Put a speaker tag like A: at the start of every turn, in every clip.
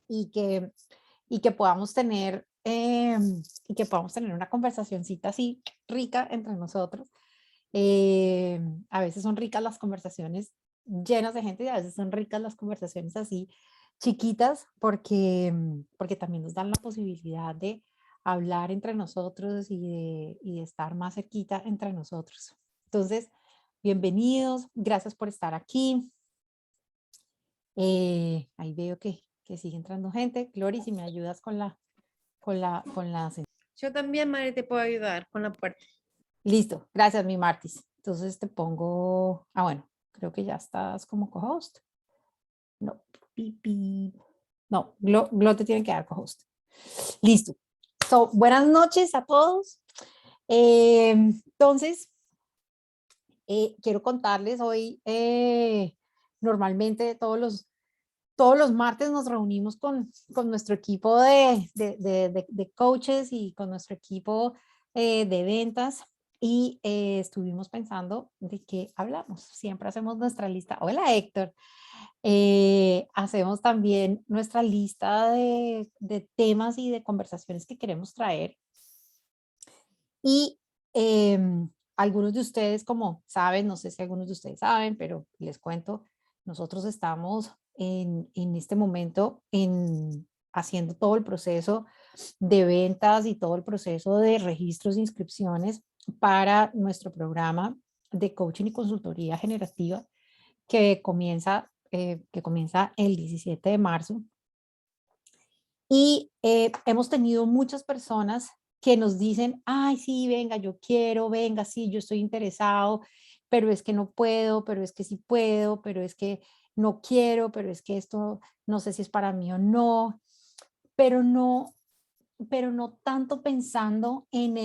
A: y que, y que podamos tener, y que podamos tener una conversacioncita así rica entre nosotros. A veces son ricas las conversaciones llenas de gente y a veces son ricas las conversaciones así chiquitas porque también nos dan la posibilidad de hablar entre nosotros y de estar más cerquita entre nosotros. Entonces, bienvenidos, gracias por estar aquí. Ahí veo que sigue entrando gente. Glory, si me ayudas con la.
B: Yo también, Mari, te puedo ayudar con la puerta.
A: Listo, gracias, mi Martis. Entonces te pongo, bueno, creo que ya estás como co-host. No, pipi. No, Glo te tiene que dar co-host. Listo. So, buenas noches a todos. Entonces, quiero contarles hoy, normalmente todos los martes nos reunimos con nuestro equipo de coaches y con nuestro equipo de ventas y estuvimos pensando de qué hablamos. Siempre hacemos nuestra lista. Hola, Héctor. Hacemos también nuestra lista de temas y de conversaciones que queremos traer. Y algunos de ustedes, como saben, no sé si algunos de ustedes saben, pero les cuento, nosotros estamos en este momento haciendo todo el proceso de ventas y todo el proceso de registros e inscripciones para nuestro programa de coaching y consultoría generativa que comienza el 17 de marzo. Y hemos tenido muchas personas que nos dicen, ay, sí, venga, yo quiero, venga, sí, yo estoy interesado, pero es que no puedo, pero es que sí puedo, pero es que no quiero, pero es que esto no sé si es para mí o no, pero no, pero no tanto pensando en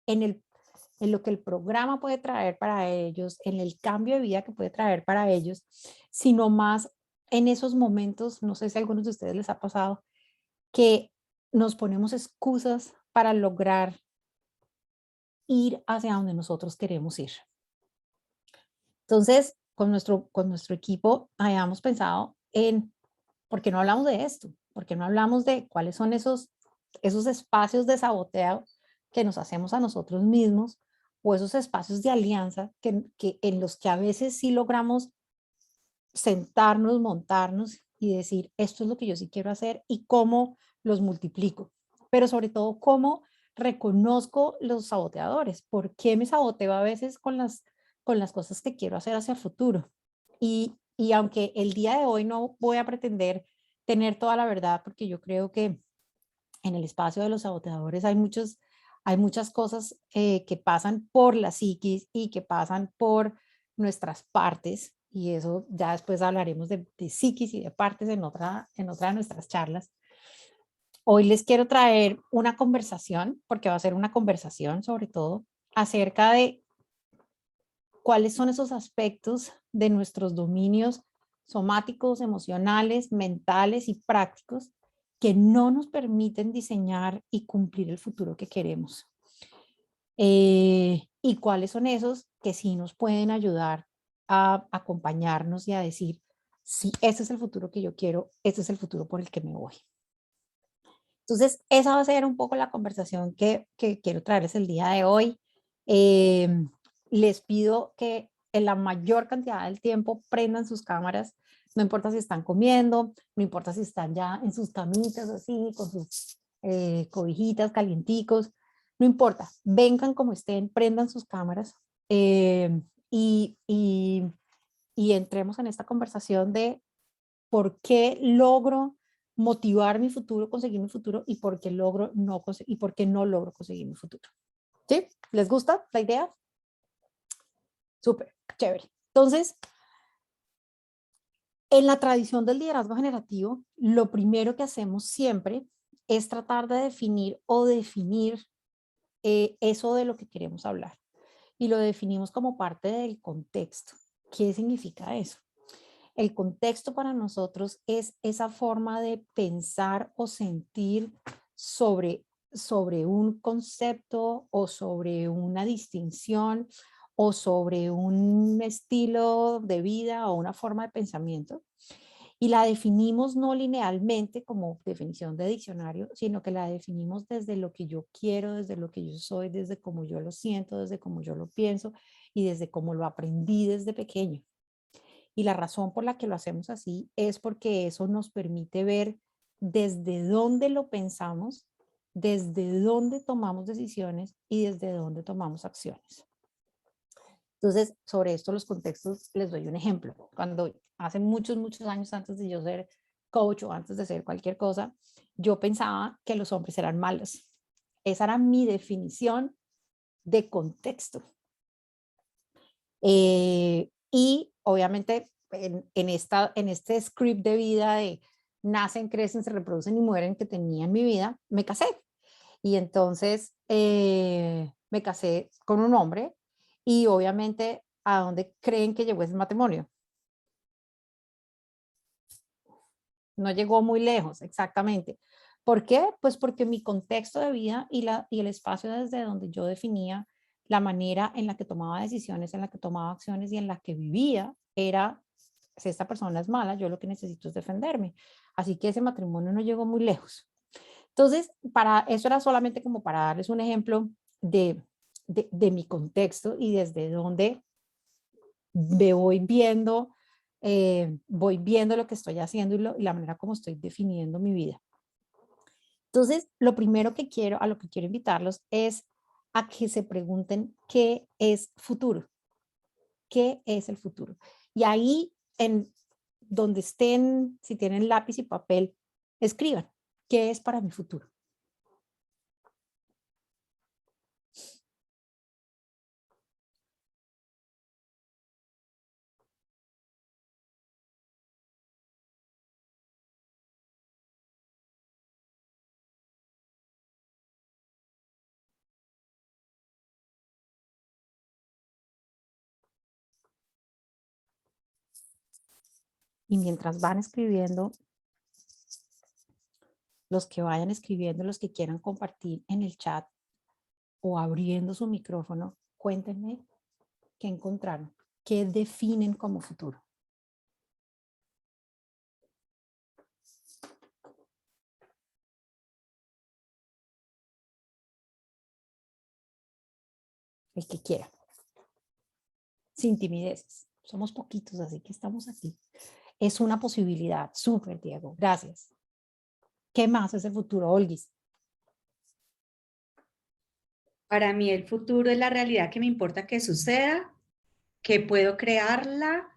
A: en lo que el programa puede traer para ellos, en el cambio de vida que puede traer para ellos, sino más en esos momentos, no sé si a algunos de ustedes les ha pasado, que nos ponemos excusas para lograr ir hacia donde nosotros queremos ir. Entonces, con nuestro equipo habíamos pensado en, ¿por qué no hablamos de esto? ¿Por qué no hablamos de cuáles son esos espacios de saboteo que nos hacemos a nosotros mismos o esos espacios de alianza en los que a veces sí logramos sentarnos, montarnos y decir, esto es lo que yo sí quiero hacer y cómo los multiplico, pero sobre todo cómo reconozco los saboteadores, por qué me saboteo a veces con las cosas que quiero hacer hacia el futuro. Y aunque el día de hoy no voy a pretender tener toda la verdad, porque yo creo que en el espacio de los saboteadores hay muchas cosas que pasan por la psiquis y que pasan por nuestras partes, y eso ya después hablaremos de psiquis y de partes en otra de nuestras charlas. Hoy les quiero traer una conversación, porque va a ser una conversación sobre todo, acerca de cuáles son esos aspectos de nuestros dominios somáticos, emocionales, mentales y prácticos que no nos permiten diseñar y cumplir el futuro que queremos. Y cuáles son esos que sí nos pueden ayudar a acompañarnos y a decir, sí, este es el futuro que yo quiero, este es el futuro por el que me voy. Entonces, esa va a ser un poco la conversación que quiero traerles el día de hoy. Eh, Les pido que en la mayor cantidad del tiempo prendan sus cámaras, no importa si están comiendo, no importa si están ya en sus camitas así, con sus cobijitas calienticos, no importa, vengan como estén, prendan sus cámaras eh, y, y, y entremos en esta conversación de por qué logro motivar mi futuro, conseguir mi futuro y por qué y por qué no logro conseguir mi futuro. ¿Sí? ¿Les gusta la idea? Súper, chévere. Entonces, en la tradición del liderazgo generativo, lo primero que hacemos siempre es tratar de definir eso de lo que queremos hablar. Y lo definimos como parte del contexto. ¿Qué significa eso? El contexto para nosotros es esa forma de pensar o sentir sobre un concepto o sobre una distinción o sobre un estilo de vida o una forma de pensamiento. Y la definimos no linealmente como definición de diccionario, sino que la definimos desde lo que yo quiero, desde lo que yo soy, desde cómo yo lo siento, desde cómo yo lo pienso y desde cómo lo aprendí desde pequeño. Y la razón por la que lo hacemos así es porque eso nos permite ver desde dónde lo pensamos, desde dónde tomamos decisiones y desde dónde tomamos acciones. Entonces, sobre esto, los contextos, les doy un ejemplo. Cuando hace muchos, muchos años antes de yo ser coach o antes de ser cualquier cosa, yo pensaba que los hombres eran malos. Esa era mi definición de contexto. Y obviamente en este script de vida de nacen, crecen, se reproducen y mueren que tenía en mi vida, me casé. Y entonces me casé con un hombre y obviamente ¿a dónde creen que llegó ese matrimonio? No llegó muy lejos, exactamente. ¿Por qué? Pues porque mi contexto de vida y el espacio desde donde yo definía la manera en la que tomaba decisiones, en la que tomaba acciones y en la que vivía era, si esta persona es mala, yo lo que necesito es defenderme. Así que ese matrimonio no llegó muy lejos. Entonces, para eso era solamente como para darles un ejemplo de mi contexto y desde donde me voy viendo lo que estoy haciendo y la manera como estoy definiendo mi vida. Entonces, lo primero que quiero, a lo que quiero invitarlos es a que se pregunten qué es futuro, qué es el futuro. Y ahí, en donde estén, si tienen lápiz y papel, escriban, ¿qué es para mi futuro? Y mientras van escribiendo, los que vayan escribiendo, los que quieran compartir en el chat o abriendo su micrófono, cuéntenme qué encontraron, qué definen como futuro. El que quiera, sin timideces. Somos poquitos, así que estamos aquí. Es una posibilidad. Súper, Diego. Gracias. ¿Qué más es el futuro, Olguis?
C: Para mí el futuro es la realidad que me importa que suceda, que puedo crearla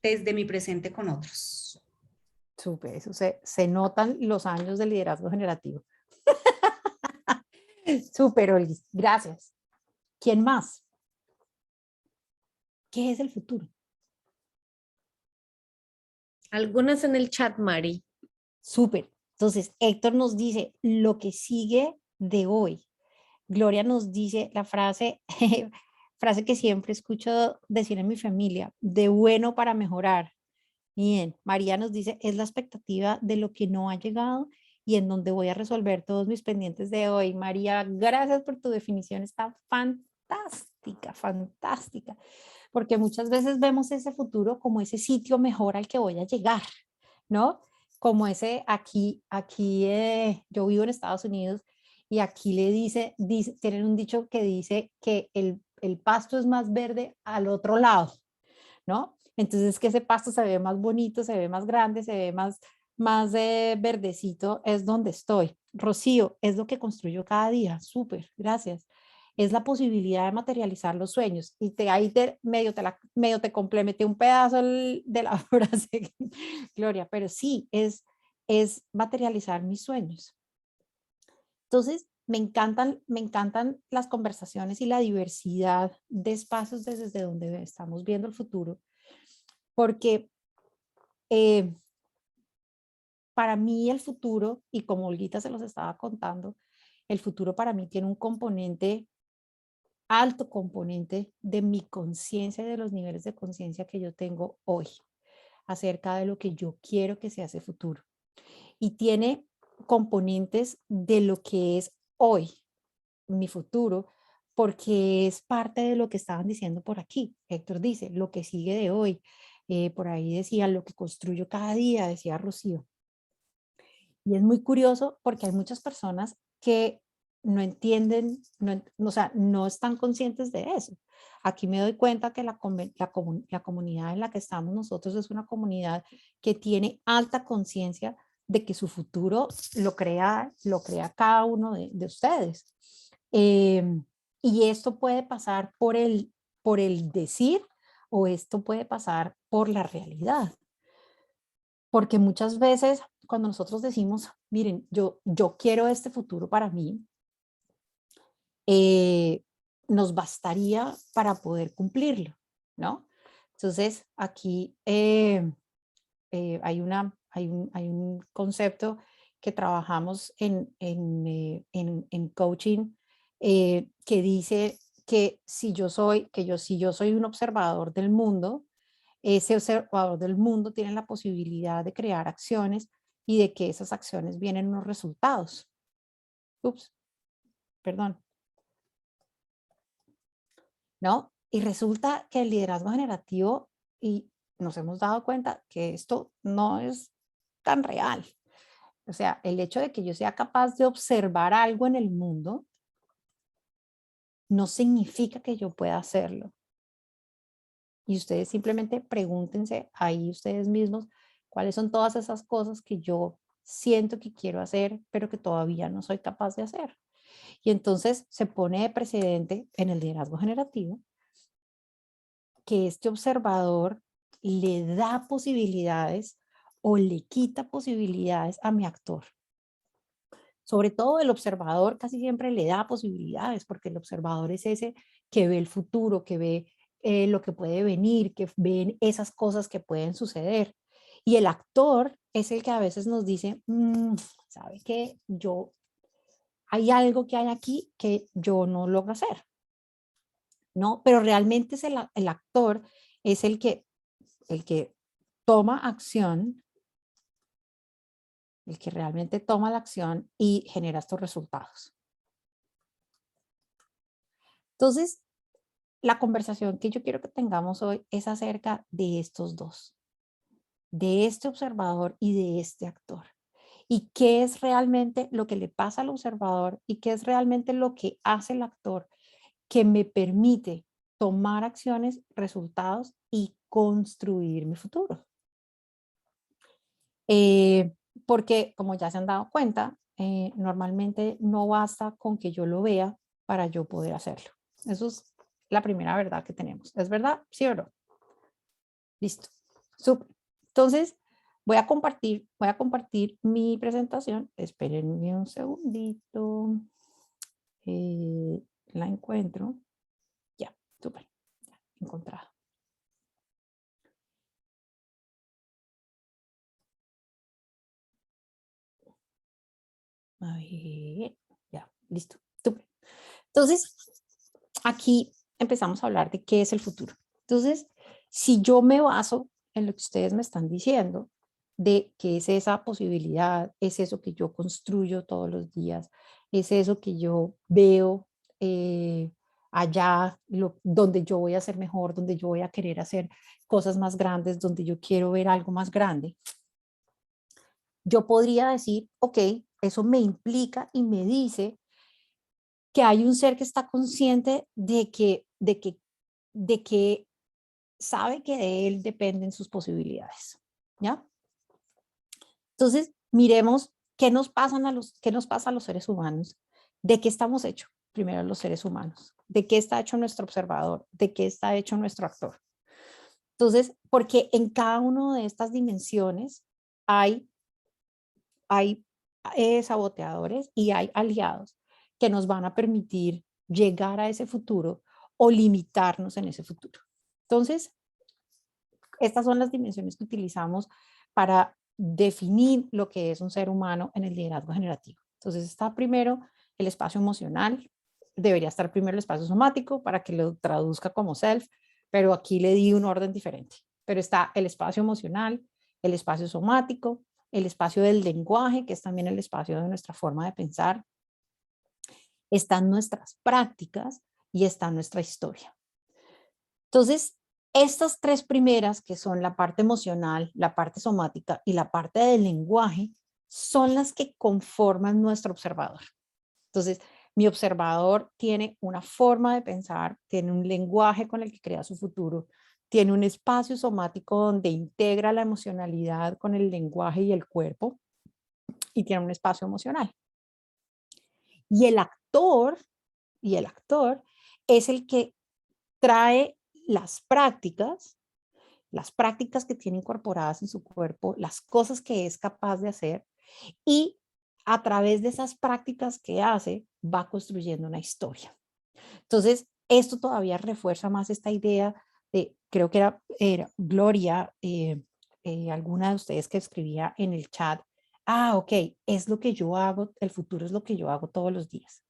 C: desde mi presente con otros.
A: Súper, eso se notan los años de liderazgo generativo. Súper, Olguis. Gracias. ¿Quién más? ¿Qué es el futuro?
B: Algunas en el chat, Mari.
A: Súper. Entonces, Héctor nos dice lo que sigue de hoy. Gloria nos dice la frase, frase que siempre escucho decir en mi familia, de bueno para mejorar. Bien, María nos dice, es la expectativa de lo que no ha llegado y en donde voy a resolver todos mis pendientes de hoy. María, gracias por tu definición, está fantástica, fantástica, porque muchas veces vemos ese futuro como ese sitio mejor al que voy a llegar, ¿no? Como ese yo vivo en Estados Unidos y aquí tienen un dicho que dice que el pasto es más verde al otro lado, ¿no? Entonces que ese pasto se ve más bonito, se ve más grande, se ve más verdecito, es donde estoy. Rocío, es lo que construyo cada día. Súper, gracias. Es la posibilidad de materializar los sueños. Y medio te complementé un pedazo de la frase, Gloria, pero sí, es materializar mis sueños. Entonces, me encantan las conversaciones y la diversidad de espacios desde donde estamos viendo el futuro, porque para mí el futuro, y como Olguita se los estaba contando, el futuro para mí tiene un componente, alto componente de mi conciencia y de los niveles de conciencia que yo tengo hoy acerca de lo que yo quiero que sea ese futuro. Y tiene componentes de lo que es hoy, mi futuro, porque es parte de lo que estaban diciendo por aquí. Héctor dice, lo que sigue de hoy. Por ahí decía, lo que construyo cada día, decía Rocío. Y es muy curioso porque hay muchas personas que no entienden, o sea, no están conscientes de eso. Aquí me doy cuenta que la comunidad en la que estamos nosotros es una comunidad que tiene alta conciencia de que su futuro lo crea cada uno de ustedes. Y esto puede pasar por el decir o esto puede pasar por la realidad. Porque muchas veces cuando nosotros decimos, miren, yo quiero este futuro para mí, eh, nos bastaría para poder cumplirlo, ¿no? Entonces, aquí hay un concepto que trabajamos en coaching que dice que si yo soy un observador del mundo, ese observador del mundo tiene la posibilidad de crear acciones y de que esas acciones vienen unos resultados. Ups, perdón. ¿No? Y resulta que el liderazgo generativo, y nos hemos dado cuenta que esto no es tan real. O sea, el hecho de que yo sea capaz de observar algo en el mundo no significa que yo pueda hacerlo. Y ustedes simplemente pregúntense ahí ustedes mismos cuáles son todas esas cosas que yo siento que quiero hacer, pero que todavía no soy capaz de hacer. Y entonces se pone de precedente en el liderazgo generativo que este observador le da posibilidades o le quita posibilidades a mi actor. Sobre todo el observador casi siempre le da posibilidades, porque el observador es ese que ve el futuro, que ve lo que puede venir, que ven esas cosas que pueden suceder. Y el actor es el que a veces nos dice, ¿sabe qué? Hay algo que hay aquí que yo no logro hacer, ¿no? Pero realmente es el actor es el que toma acción, el que realmente toma la acción y genera estos resultados. Entonces, la conversación que yo quiero que tengamos hoy es acerca de estos dos, de este observador y de este actor. Y qué es realmente lo que le pasa al observador y qué es realmente lo que hace el actor que me permite tomar acciones, resultados y construir mi futuro. Porque como ya se han dado cuenta, normalmente no basta con que yo lo vea para yo poder hacerlo. Eso es la primera verdad que tenemos. ¿Es verdad? ¿Sí o no? Listo. Súper. Entonces, voy a compartir mi presentación. Espérenme un segundito. La encuentro. Ya, súper. Ya, encontrado. A ver, ya, listo. Súper. Entonces, aquí empezamos a hablar de qué es el futuro. Entonces, si yo me baso en lo que ustedes me están diciendo, de qué es esa posibilidad, es eso que yo construyo todos los días, es eso que yo veo allá, donde yo voy a ser mejor, donde yo voy a querer hacer cosas más grandes, donde yo quiero ver algo más grande, yo podría decir, ok, eso me implica y me dice que hay un ser que está consciente de que sabe que de él dependen sus posibilidades, ¿ya? Entonces, miremos qué nos pasa a los seres humanos, de qué estamos hechos, primero los seres humanos, de qué está hecho nuestro observador, de qué está hecho nuestro actor. Entonces, porque en cada una de estas dimensiones hay saboteadores y hay aliados que nos van a permitir llegar a ese futuro o limitarnos en ese futuro. Entonces, estas son las dimensiones que utilizamos para definir lo que es un ser humano en el liderazgo generativo. Entonces está primero el espacio emocional, debería estar primero el espacio somático para que lo traduzca como self, pero aquí le di un orden diferente. Pero está el espacio emocional, el espacio somático, el espacio del lenguaje, que es también el espacio de nuestra forma de pensar, están nuestras prácticas y está nuestra historia. Entonces, Estas tres primeras, que son la parte emocional, la parte somática y la parte del lenguaje, son las que conforman nuestro observador. Entonces, mi observador tiene una forma de pensar, tiene un lenguaje con el que crea su futuro, tiene un espacio somático donde integra la emocionalidad con el lenguaje y el cuerpo, y tiene un espacio emocional. Y el actor es el que trae las prácticas que tiene incorporadas en su cuerpo, las cosas que es capaz de hacer, y a través de esas prácticas que hace, va construyendo una historia. Entonces, esto todavía refuerza más esta idea de, creo que era Gloria, alguna de ustedes que escribía en el chat, ok, es lo que yo hago, el futuro es lo que yo hago todos los días.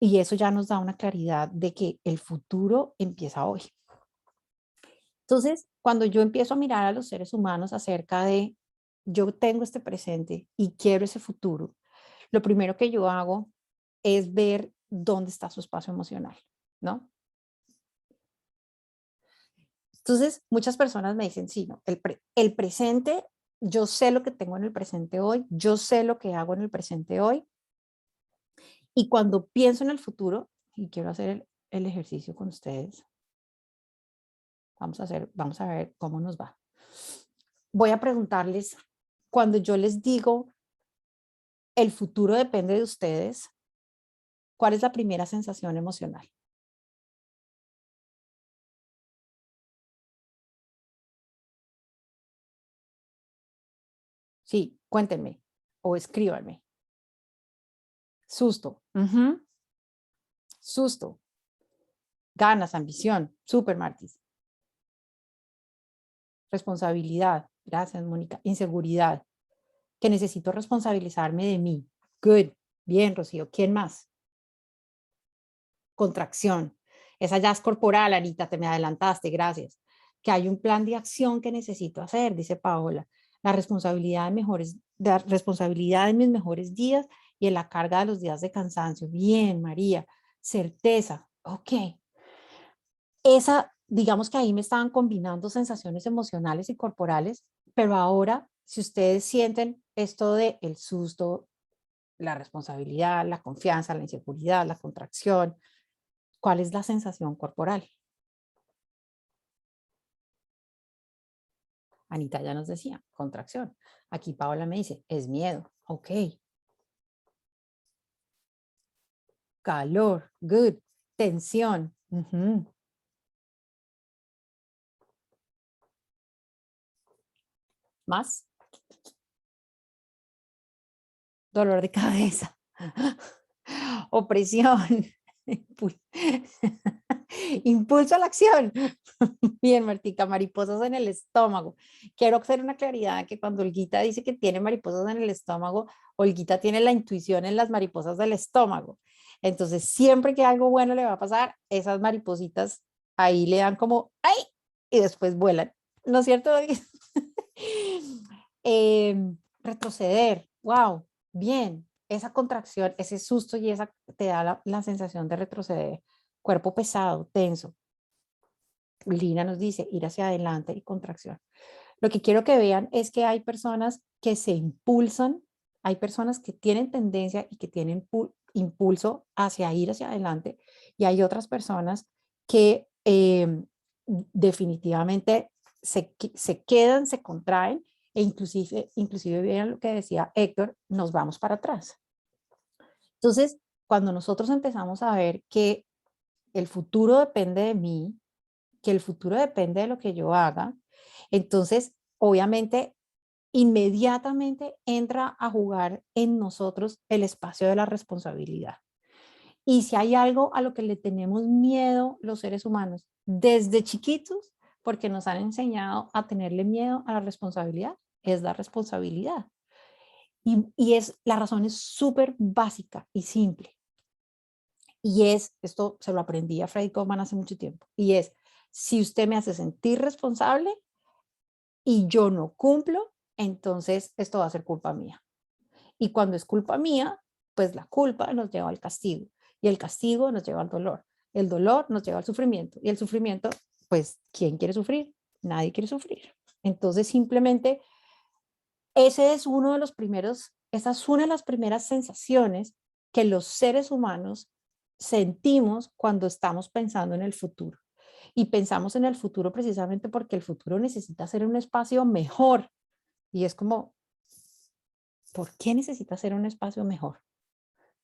A: Y eso ya nos da una claridad de que el futuro empieza hoy. Entonces, cuando yo empiezo a mirar a los seres humanos acerca de, yo tengo este presente y quiero ese futuro, lo primero que yo hago es ver dónde está su espacio emocional, ¿no? Entonces, muchas personas me dicen, sí, no, el presente, yo sé lo que tengo en el presente hoy, yo sé lo que hago en el presente hoy, y cuando pienso en el futuro, y quiero hacer el ejercicio con ustedes, vamos a ver cómo nos va. Voy a preguntarles, cuando yo les digo, el futuro depende de ustedes, ¿cuál es la primera sensación emocional? Sí, cuéntenme o escríbanme. Susto. Susto. Ganas, ambición. Súper, Martis. Responsabilidad. Gracias, Mónica. Inseguridad. Que necesito responsabilizarme de mí. Good. Bien, Rocío. ¿Quién más? Contracción. Esa ya es corporal, Anita, te me adelantaste, gracias. Que hay un plan de acción que necesito hacer, dice Paola. La responsabilidad en mis mejores días y en la carga de los días de cansancio. Bien, María. Certeza. Ok. Digamos que ahí me estaban combinando sensaciones emocionales y corporales, pero ahora, si ustedes sienten esto de el susto, la responsabilidad, la confianza, la inseguridad, la contracción, ¿cuál es la sensación corporal? Anita ya nos decía, contracción. Aquí Paola me dice, es miedo. Ok. Calor. Good. Tensión. Más. Dolor de cabeza. Opresión. Impulso a la acción. Bien, Martica, mariposas en el estómago. Quiero hacer una claridad que cuando Olguita dice que tiene mariposas en el estómago, Olguita tiene la intuición en las mariposas del estómago. Entonces, siempre que algo bueno le va a pasar, esas maripositas ahí le dan como ¡ay! Y después vuelan. ¿No es cierto? Retroceder. Wow, bien. Esa contracción, ese susto y esa te da la sensación de retroceder. Cuerpo pesado, tenso. Lina nos dice ir hacia adelante y contracción. Lo que quiero que vean es que hay personas que se impulsan, hay personas que tienen tendencia y que tienen impulso hacia ir hacia adelante, y hay otras personas que definitivamente se quedan, se contraen, e inclusive vean lo que decía Héctor, nos vamos para atrás. Entonces, cuando nosotros empezamos a ver que el futuro depende de mí, que el futuro depende de lo que yo haga, entonces, obviamente, inmediatamente entra a jugar en nosotros el espacio de la responsabilidad. Y si hay algo a lo que le tenemos miedo los seres humanos desde chiquitos, porque nos han enseñado a tenerle miedo a la responsabilidad, es la responsabilidad. La razón es súper básica y simple. Y esto se lo aprendí a Freddy Kaufman hace mucho tiempo, y es, si usted me hace sentir responsable y yo no cumplo, entonces esto va a ser culpa mía. Y cuando es culpa mía, pues la culpa nos lleva al castigo, y el castigo nos lleva al dolor. El dolor nos lleva al sufrimiento, y el sufrimiento pues, ¿quién quiere sufrir? Nadie quiere sufrir. Entonces, simplemente, ese es uno de los primeros, esa es una de las primeras sensaciones que los seres humanos sentimos cuando estamos pensando en el futuro. Y pensamos en el futuro precisamente porque el futuro necesita ser un espacio mejor. Y es como, ¿por qué necesita ser un espacio mejor?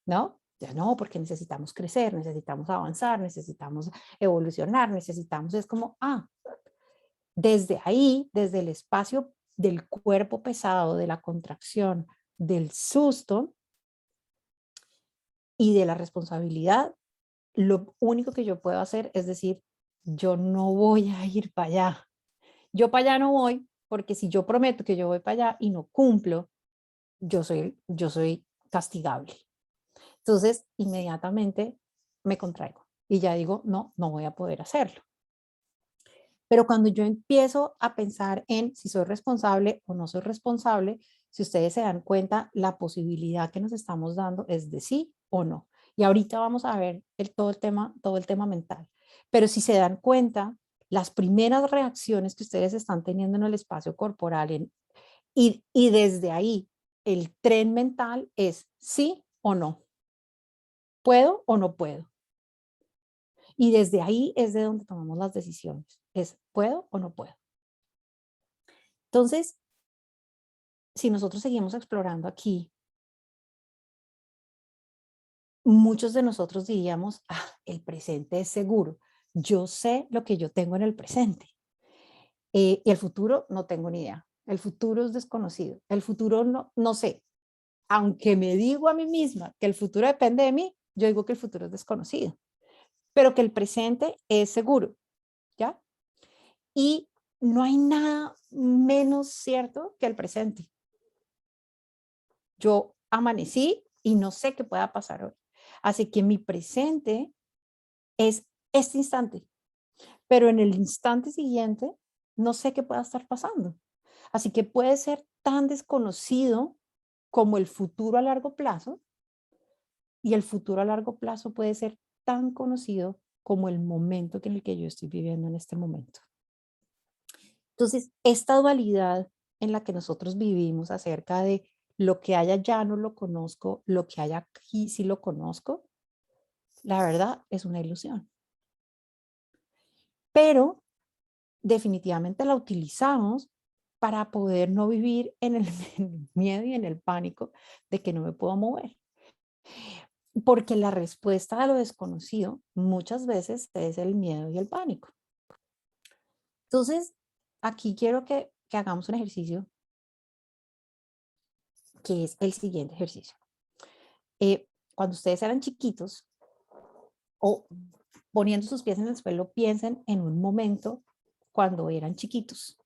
A: ¿No? Ya no, porque necesitamos crecer, necesitamos avanzar, necesitamos evolucionar, necesitamos, es como, desde ahí, desde el espacio del cuerpo pesado, de la contracción, del susto y de la responsabilidad, lo único que yo puedo hacer es decir, yo no voy a ir para allá. Yo para allá no voy, porque si yo prometo que yo voy para allá y no cumplo, yo soy castigable. Entonces, inmediatamente me contraigo y ya digo, no, no voy a poder hacerlo. Pero cuando yo empiezo a pensar en si soy responsable o no soy responsable, si ustedes se dan cuenta, la posibilidad que nos estamos dando es de sí o no. Y ahorita vamos a ver todo el tema mental. Pero si se dan cuenta, las primeras reacciones que ustedes están teniendo en el espacio corporal y desde ahí, el tren mental es sí o no. ¿Puedo o no puedo? Y desde ahí es de donde tomamos las decisiones. Es ¿puedo o no puedo? Entonces, si nosotros seguimos explorando aquí, muchos de nosotros diríamos, el presente es seguro. Yo sé lo que yo tengo en el presente. Y el futuro no tengo ni idea. El futuro es desconocido. El futuro no sé. Aunque me digo a mí misma que el futuro depende de mí, yo digo que el futuro es desconocido, pero que el presente es seguro, ¿ya? Y no hay nada menos cierto que el presente. Yo amanecí y no sé qué pueda pasar hoy. Así que mi presente es este instante, pero en el instante siguiente no sé qué pueda estar pasando. Así que puede ser tan desconocido como el futuro a largo plazo, y el futuro a largo plazo puede ser tan conocido como el momento en el que yo estoy viviendo en este momento. Entonces, esta dualidad en la que nosotros vivimos acerca de lo que hay allá no lo conozco, lo que hay aquí sí lo conozco, la verdad es una ilusión. Pero definitivamente la utilizamos para poder no vivir en el, en el miedo y en el pánico de que no me puedo mover. Porque la respuesta a lo desconocido muchas veces es el miedo y el pánico. Entonces, aquí quiero que hagamos un ejercicio que es el siguiente ejercicio. Cuando ustedes eran chiquitos o poniendo sus pies en el suelo, piensen en un momento cuando eran chiquitos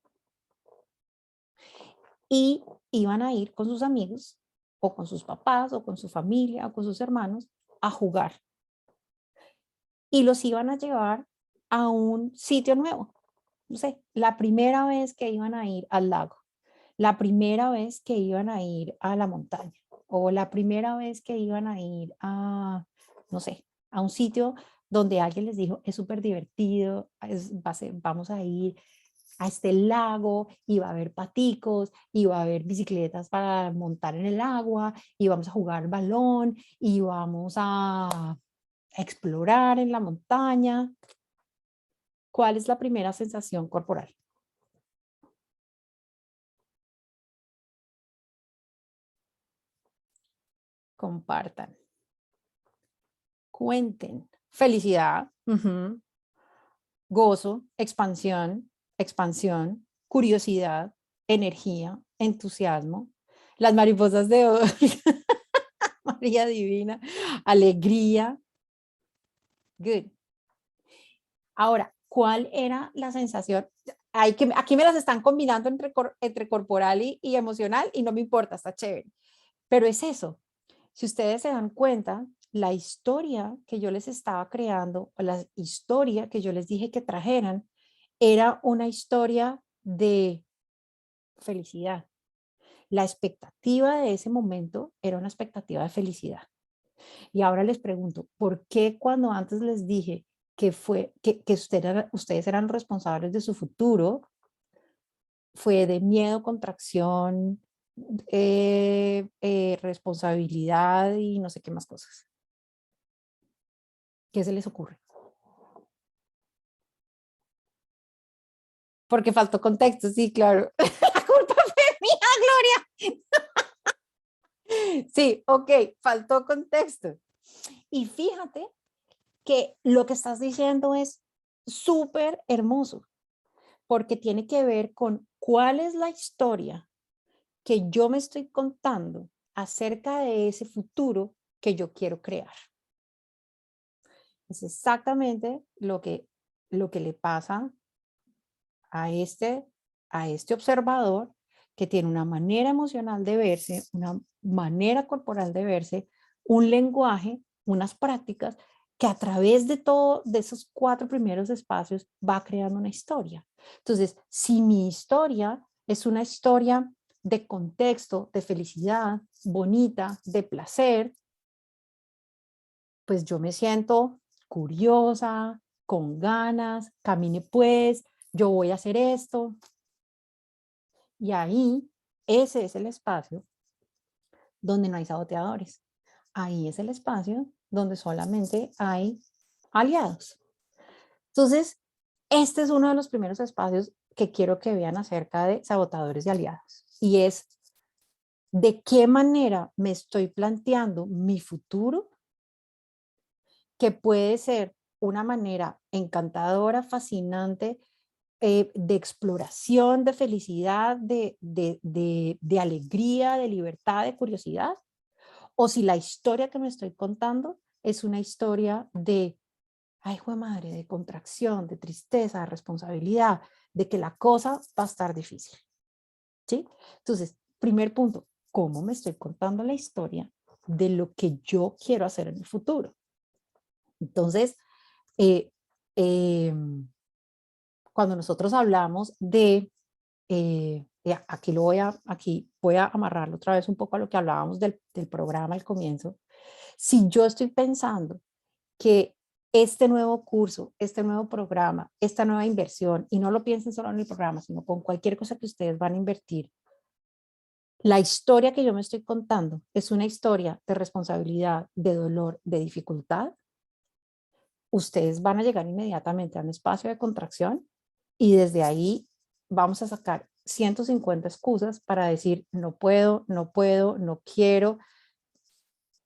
A: y iban a ir con sus amigos o con sus papás o con su familia o con sus hermanos a jugar y los iban a llevar a un sitio nuevo. No sé, la primera vez que iban a ir al lago, la primera vez que iban a ir a la montaña o la primera vez que iban a ir a, no sé, a un sitio donde alguien les dijo, es súper divertido, vamos a ir a este lago y va a haber paticos y va a haber bicicletas para montar en el agua y vamos a jugar balón y vamos a explorar en la montaña. ¿Cuál es la primera sensación corporal? Compartan. Cuenten. Felicidad, gozo, expansión, curiosidad, energía, entusiasmo, las mariposas de oro, María Divina, alegría. Good. Ahora, ¿cuál era la sensación? Aquí me las están combinando entre corporal y emocional y no me importa, está chévere. Pero es eso. Si ustedes se dan cuenta, la historia que yo les estaba creando, o la historia que yo les dije que trajeran, era una historia de felicidad. La expectativa de ese momento era una expectativa de felicidad. Y ahora les pregunto, ¿por qué cuando antes les dije ustedes eran responsables de su futuro, fue de miedo, contracción, responsabilidad y no sé qué más cosas. ¿Qué se les ocurre? Porque faltó contexto, sí, claro. La culpa fue mía, Gloria. Sí, ok, faltó contexto. Y fíjate que lo que estás diciendo es súper hermoso, porque tiene que ver con cuál es la historia que yo me estoy contando acerca de ese futuro que yo quiero crear. Es exactamente lo que le pasa a este observador que tiene una manera emocional de verse, una manera corporal de verse, un lenguaje, unas prácticas que a través de todo, de esos 4 primeros espacios, va creando una historia. Entonces, si mi historia es una historia de contexto, de felicidad, bonita, de placer, pues yo me siento curiosa, con ganas, camine pues, yo voy a hacer esto. Y ahí, ese es el espacio donde no hay saboteadores. Ahí es el espacio donde solamente hay aliados. Entonces, este es uno de los primeros espacios que quiero que vean acerca de sabotadores y aliados. Y es de qué manera me estoy planteando mi futuro, que puede ser una manera encantadora, fascinante, de exploración, de felicidad, de alegría, de libertad, de curiosidad, o si la historia que me estoy contando es una historia de, ay, jue madre, de contracción, de tristeza, de responsabilidad, de que la cosa va a estar difícil. ¿Sí? Entonces, primer punto, ¿cómo me estoy contando la historia de lo que yo quiero hacer en el futuro? Entonces, eh, eh, cuando nosotros hablamos de, aquí voy a amarrarlo otra vez un poco a lo que hablábamos del programa al comienzo. Si yo estoy pensando que este nuevo curso, este nuevo programa, esta nueva inversión, y no lo piensen solo en el programa, sino con cualquier cosa que ustedes van a invertir, la historia que yo me estoy contando es una historia de responsabilidad, de dolor, de dificultad, ustedes van a llegar inmediatamente a un espacio de contracción y desde ahí vamos a sacar 150 excusas para decir no puedo, no puedo, no quiero,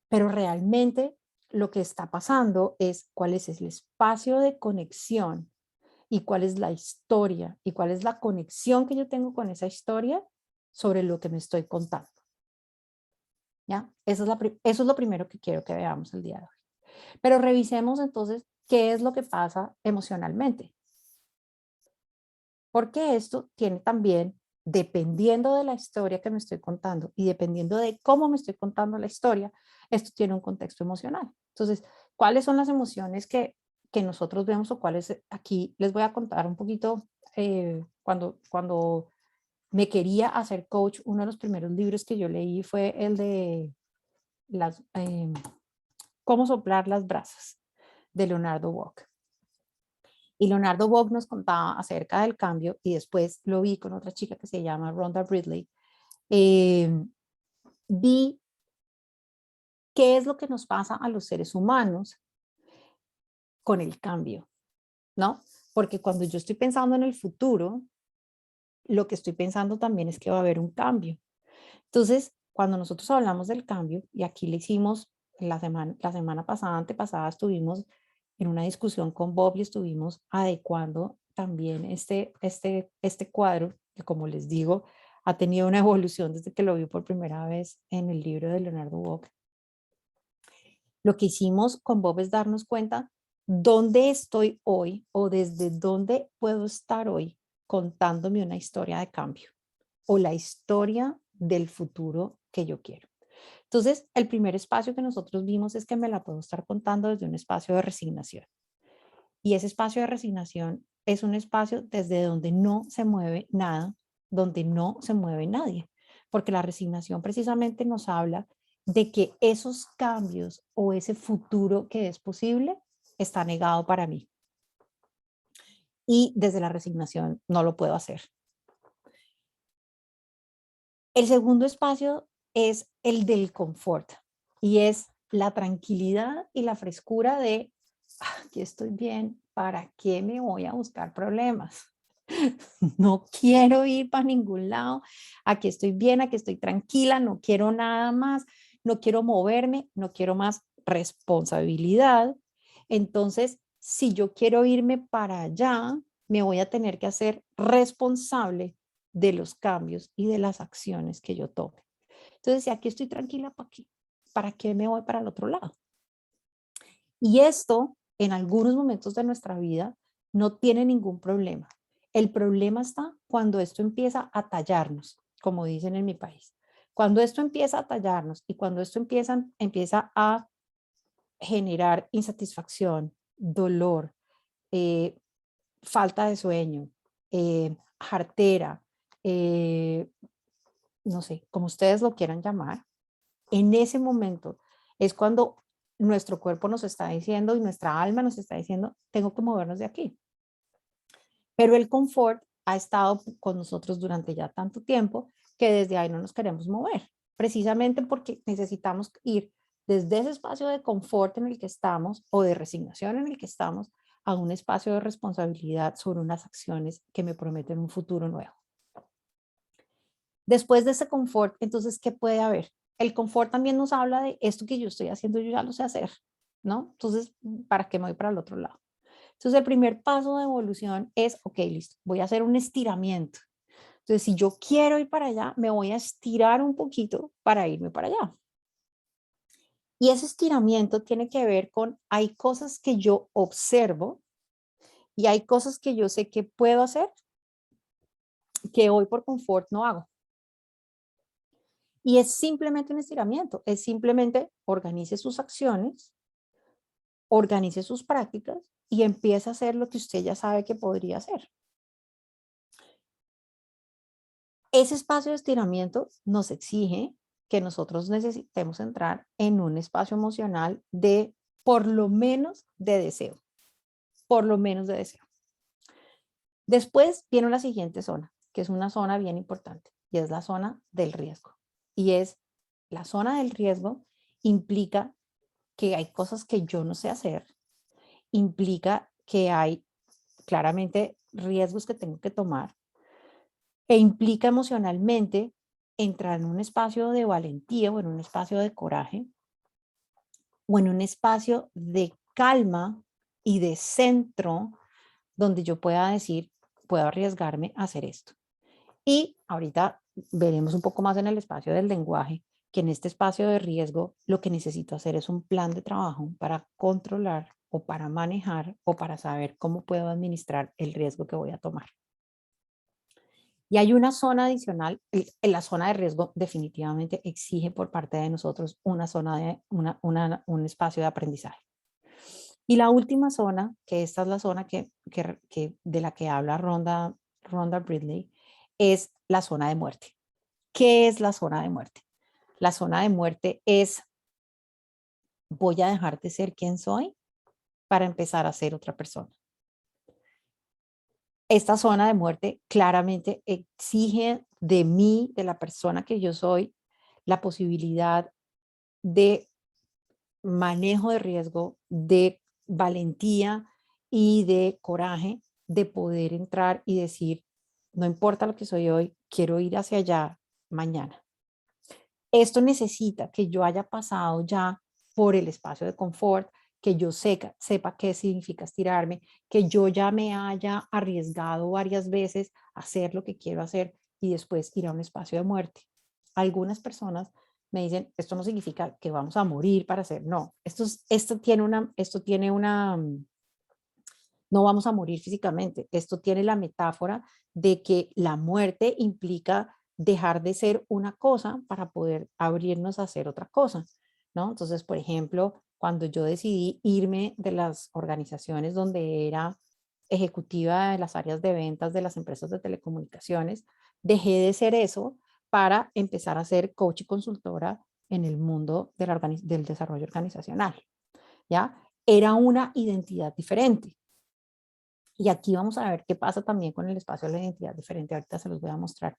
A: pero realmente lo que está pasando es cuál es el espacio de conexión y cuál es la historia y cuál es la conexión que yo tengo con esa historia sobre lo que me estoy contando. ¿Ya? Eso es lo primero que quiero que veamos el día de hoy. Pero revisemos entonces qué es lo que pasa emocionalmente. Porque esto tiene también, dependiendo de la historia que me estoy contando y dependiendo de cómo me estoy contando la historia, esto tiene un contexto emocional. Entonces, ¿cuáles son las emociones que nosotros vemos o cuáles? Aquí les voy a contar un poquito. Cuando me quería hacer coach, uno de los primeros libros que yo leí fue el de Cómo soplar las brasas, de Leonardo Walk. Y Leonardo Bock nos contaba acerca del cambio y después lo vi con otra chica que se llama Rhonda Bridley. Vi qué es lo que nos pasa a los seres humanos con el cambio, ¿no? Porque cuando yo estoy pensando en el futuro, lo que estoy pensando también es que va a haber un cambio. Entonces, cuando nosotros hablamos del cambio, y aquí le hicimos la semana pasada, antepasada, estuvimos en una discusión con Bob y estuvimos adecuando también este cuadro, que como les digo, ha tenido una evolución desde que lo vi por primera vez en el libro de Leonardo Bock. Lo que hicimos con Bob es darnos cuenta dónde estoy hoy o desde dónde puedo estar hoy contándome una historia de cambio o la historia del futuro que yo quiero. Entonces, el primer espacio que nosotros vimos es que me la puedo estar contando desde un espacio de resignación. Y ese espacio de resignación es un espacio desde donde no se mueve nada, donde no se mueve nadie, porque la resignación precisamente nos habla de que esos cambios o ese futuro que es posible está negado para mí. y desde la resignación no lo puedo hacer. El segundo espacio es el del confort y es la tranquilidad y la frescura de aquí estoy bien, ¿para qué me voy a buscar problemas? No quiero ir para ningún lado, aquí estoy bien, aquí estoy tranquila, no quiero nada más, no quiero moverme, no quiero más responsabilidad. Entonces, si yo quiero irme para allá, me voy a tener que hacer responsable de los cambios y de las acciones que yo tome. Entonces, si aquí estoy tranquila, ¿para qué me voy para el otro lado? Y esto, en algunos momentos de nuestra vida, no tiene ningún problema. El problema está cuando esto empieza a tallarnos, como dicen en mi país. Cuando esto empieza a tallarnos y cuando esto empieza a generar insatisfacción, dolor, eh, falta de sueño, jartera, eh, no sé, como ustedes lo quieran llamar, en ese momento es cuando nuestro cuerpo nos está diciendo y nuestra alma nos está diciendo, tengo que movernos de aquí. Pero el confort ha estado con nosotros durante ya tanto tiempo que desde ahí no nos queremos mover, precisamente porque necesitamos ir desde ese espacio de confort en el que estamos o de resignación en el que estamos a un espacio de responsabilidad sobre unas acciones que me prometen un futuro nuevo. Después de ese confort, entonces, ¿qué puede haber? El confort también nos habla de esto que yo estoy haciendo, yo ya lo sé hacer, ¿no? Entonces, ¿para qué me voy para el otro lado? Entonces, el primer paso de evolución es, ok, listo, voy a hacer un estiramiento. Entonces, si yo quiero ir para allá, me voy a estirar un poquito para irme para allá. Y ese estiramiento tiene que ver con, hay cosas que yo observo y hay cosas que yo sé que puedo hacer que hoy por confort no hago. Y es simplemente un estiramiento, es simplemente organice sus acciones, organice sus prácticas y empiece a hacer lo que usted ya sabe que podría hacer. Ese espacio de estiramiento nos exige que nosotros necesitemos entrar en un espacio emocional de por lo menos de deseo, por lo menos de deseo. Después viene la siguiente zona, que es una zona bien importante y es la zona del riesgo. Y es la zona del riesgo implica que hay cosas que yo no sé hacer, implica que hay claramente riesgos que tengo que tomar e implica emocionalmente entrar en un espacio de valentía o en un espacio de coraje o en un espacio de calma y de centro donde yo pueda decir, puedo arriesgarme a hacer esto. Y ahorita veremos un poco más en el espacio del lenguaje, que en este espacio de riesgo lo que necesito hacer es un plan de trabajo para controlar o para manejar o para saber cómo puedo administrar el riesgo que voy a tomar. Y hay una zona adicional, en la zona de riesgo definitivamente exige por parte de nosotros una zona de un espacio de aprendizaje. Y la última zona, que esta es la zona de la que habla Rhonda Bridley, es la zona de muerte. ¿Qué es la zona de muerte? La zona de muerte es, voy a dejar de ser quien soy para empezar a ser otra persona. Esta zona de muerte claramente exige de mí, de la persona que yo soy, la posibilidad de manejo de riesgo, de valentía y de coraje de poder entrar y decir, no importa lo que soy hoy, quiero ir hacia allá mañana. Esto necesita que yo haya pasado ya por el espacio de confort, que yo sepa qué significa estirarme, que yo ya me haya arriesgado varias veces a hacer lo que quiero hacer y después ir a un espacio de muerte. Algunas personas me dicen, esto no significa que vamos a morir para hacer, no, esto tiene una, no vamos a morir físicamente, esto tiene la metáfora de que la muerte implica dejar de ser una cosa para poder abrirnos a hacer otra cosa, ¿no? Entonces, por ejemplo, cuando yo decidí irme de las organizaciones donde era ejecutiva de las áreas de ventas de las empresas de telecomunicaciones, dejé de ser eso para empezar a ser coach y consultora en el mundo del desarrollo organizacional, ¿ya? Era una identidad diferente. Y aquí vamos a ver qué pasa también con el espacio de la identidad diferente, ahorita se los voy a mostrar,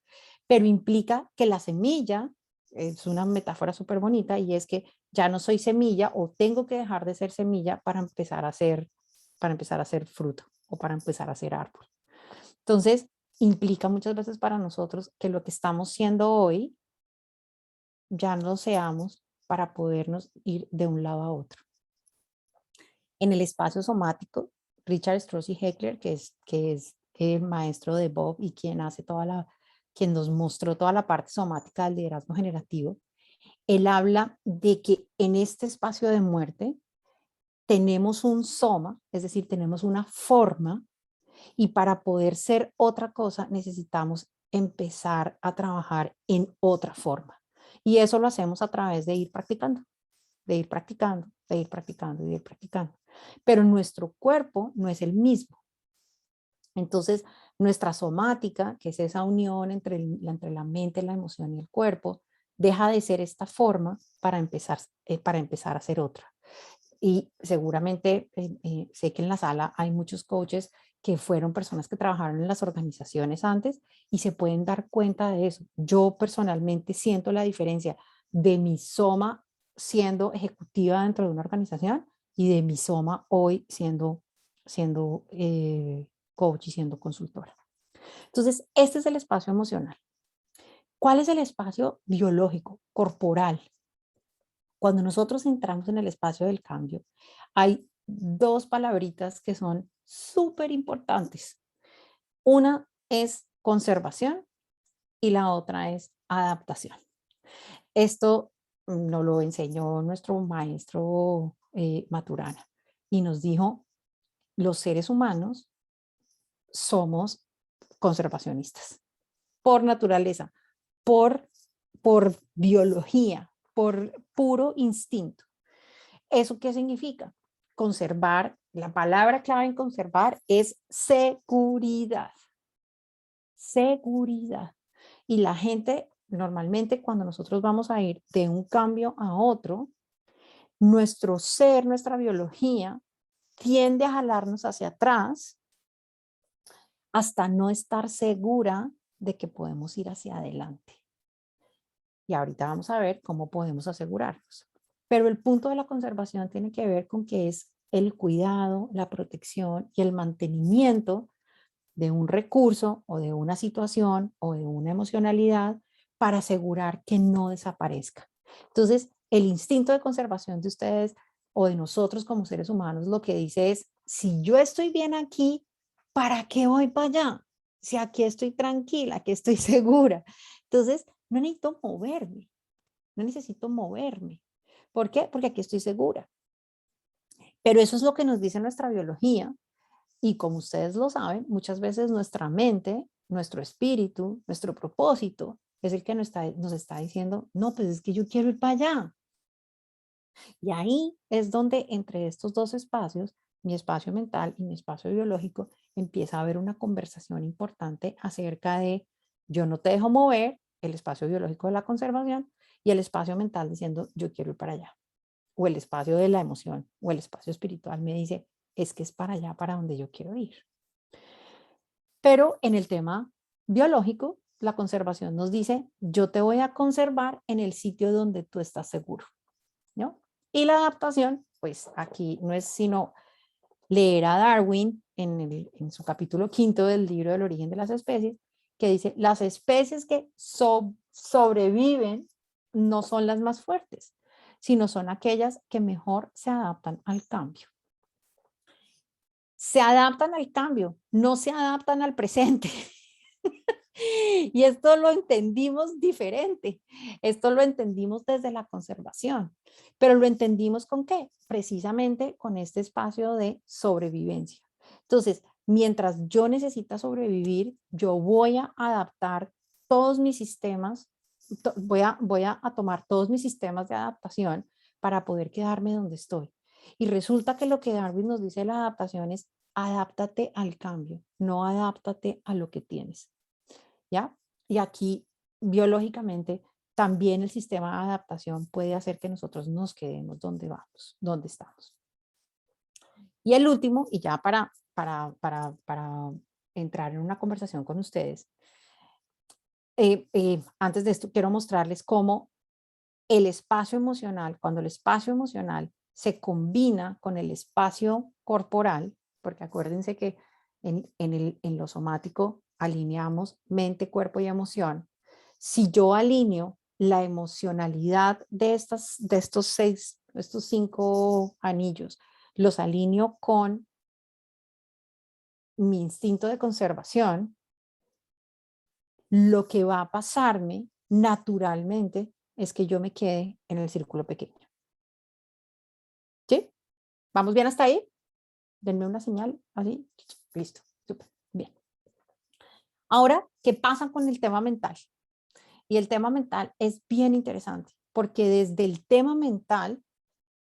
A: pero implica que la semilla es una metáfora súper bonita y es que ya no soy semilla o tengo que dejar de ser semilla para empezar a ser fruto o para empezar a ser árbol. Entonces, implica muchas veces para nosotros que lo que estamos siendo hoy ya no seamos para podernos ir de un lado a otro. En el espacio somático, Richard Strauss Heckler, que es el maestro de Bob y quien nos mostró toda la parte somática del liderazgo generativo, él habla de que en este espacio de muerte tenemos un soma, es decir, tenemos una forma, y para poder ser otra cosa necesitamos empezar a trabajar en otra forma. Y eso lo hacemos a través de ir practicando, de ir practicando, de ir practicando, de ir practicando. Pero nuestro cuerpo no es el mismo. Entonces, nuestra somática, que es esa unión entre la mente, la emoción y el cuerpo, deja de ser esta forma para empezar a ser otra. Y seguramente sé que en la sala hay muchos coaches que fueron personas que trabajaron en las organizaciones antes y se pueden dar cuenta de eso. Yo personalmente siento la diferencia de mi soma siendo ejecutiva dentro de una organización y de mi soma hoy siendo coach y siendo consultora. Entonces, este es el espacio emocional. ¿Cuál es el espacio biológico, corporal? Cuando nosotros entramos en el espacio del cambio, hay dos palabritas que son súper importantes. Una es conservación y la otra es adaptación. Esto nos lo enseñó nuestro maestro Maturana y nos dijo, los seres humanos somos conservacionistas por naturaleza, por, por biología, por puro instinto. ¿Eso qué significa? Conservar, la palabra clave en conservar es seguridad. Seguridad. Y la gente, normalmente cuando nosotros vamos a ir de un cambio a otro, nuestro ser, nuestra biología, tiende a jalarnos hacia atrás hasta no estar segura de que podemos ir hacia adelante. Y ahorita vamos a ver cómo podemos asegurarnos. Pero el punto de la conservación tiene que ver con que es el cuidado, la protección y el mantenimiento de un recurso o de una situación o de una emocionalidad para asegurar que no desaparezca. Entonces, el instinto de conservación de ustedes o de nosotros como seres humanos lo que dice es, si yo estoy bien aquí, ¿para qué voy para allá? Si aquí estoy tranquila, aquí estoy segura. Entonces, no necesito moverme, no necesito moverme. ¿Por qué? Porque aquí estoy segura. Pero eso es lo que nos dice nuestra biología y como ustedes lo saben, muchas veces nuestra mente, nuestro espíritu, nuestro propósito es el que nos está diciendo, no, pues es que yo quiero ir para allá. Y ahí es donde entre estos dos espacios, mi espacio mental y mi espacio biológico, empieza a haber una conversación importante acerca de yo no te dejo mover, el espacio biológico de la conservación y el espacio mental diciendo yo quiero ir para allá. O el espacio de la emoción o el espacio espiritual me dice es que es para allá, para donde yo quiero ir. Pero en el tema biológico, la conservación nos dice yo te voy a conservar en el sitio donde tú estás seguro, ¿no? Y la adaptación, pues aquí no es sino leer a Darwin en su capítulo 5 del libro del origen de las especies, que dice, las especies que sobreviven no son las más fuertes, sino son aquellas que mejor se adaptan al cambio. Se adaptan al cambio, no se adaptan al presente. Y esto lo entendimos diferente. Esto lo entendimos desde la conservación. Pero lo entendimos ¿con qué? Precisamente con este espacio de sobrevivencia. Entonces, mientras yo necesita sobrevivir, yo voy a adaptar todos mis sistemas, voy a tomar todos mis sistemas de adaptación para poder quedarme donde estoy. Y resulta que lo que Darwin nos dice de la adaptación es adáptate al cambio, no adáptate a lo que tienes. ¿Ya? Y aquí, biológicamente, también el sistema de adaptación puede hacer que nosotros nos quedemos donde vamos, donde estamos. Y el último, y ya para para entrar en una conversación con ustedes. Antes de esto, quiero mostrarles cómo el espacio emocional, cuando el espacio emocional se combina con el espacio corporal, porque acuérdense que en lo somático alineamos mente, cuerpo y emoción. Si yo alineo la emocionalidad de estos 5 anillos, los alineo con mi instinto de conservación, lo que va a pasarme naturalmente es que yo me quede en el círculo pequeño. ¿Sí? ¿Vamos bien hasta ahí? Denme una señal, así. Listo. Súper. Bien. Ahora, ¿qué pasa con el tema mental? Y el tema mental es bien interesante, porque desde el tema mental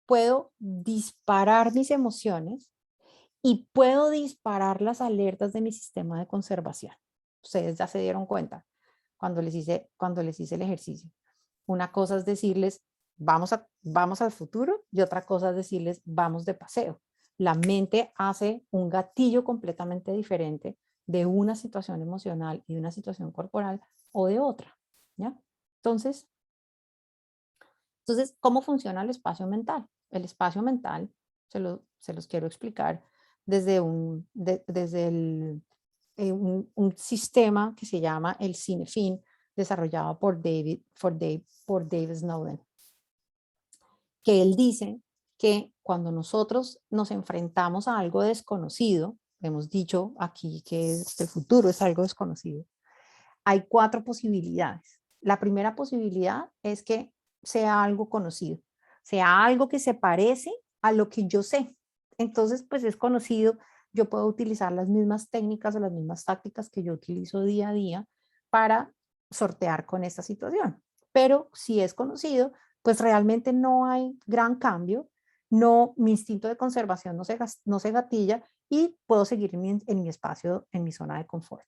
A: puedo disparar mis emociones y puedo disparar las alertas de mi sistema de conservación. Ustedes ya se dieron cuenta cuando les hice el ejercicio. Una cosa es decirles, vamos al futuro, y otra cosa es decirles, vamos de paseo. La mente hace un gatillo completamente diferente de una situación emocional y de una situación corporal o de otra, ¿ya? Entonces, ¿cómo funciona el espacio mental? El espacio mental, se los quiero explicar desde un sistema que se llama el CINEFIN, desarrollado por David Snowden, que él dice que cuando nosotros nos enfrentamos a algo desconocido, hemos dicho aquí que el futuro es algo desconocido, hay 4 posibilidades. La primera posibilidad es que sea algo conocido, sea algo que se parece a lo que yo sé. Entonces, pues es conocido, yo puedo utilizar las mismas técnicas o las mismas tácticas que yo utilizo día a día para sortear con esta situación. Pero si es conocido, pues realmente no hay gran cambio, mi instinto de conservación no se gatilla y puedo seguir en mi espacio, en mi zona de confort.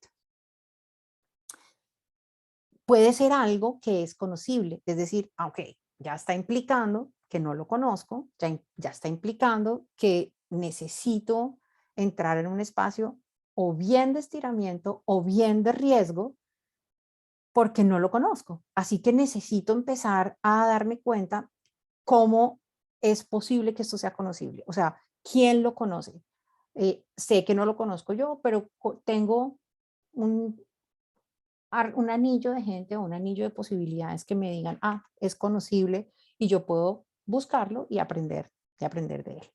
A: Puede ser algo que es conocible, es decir, ok, ya está implicando que no lo conozco, ya está implicando que necesito entrar en un espacio o bien de estiramiento o bien de riesgo porque no lo conozco. Así que necesito empezar a darme cuenta cómo es posible que esto sea conocible. O sea, ¿quién lo conoce? Sé que no lo conozco yo, pero tengo un anillo de gente o un anillo de posibilidades que me digan, es conocible y yo puedo buscarlo y aprender de él.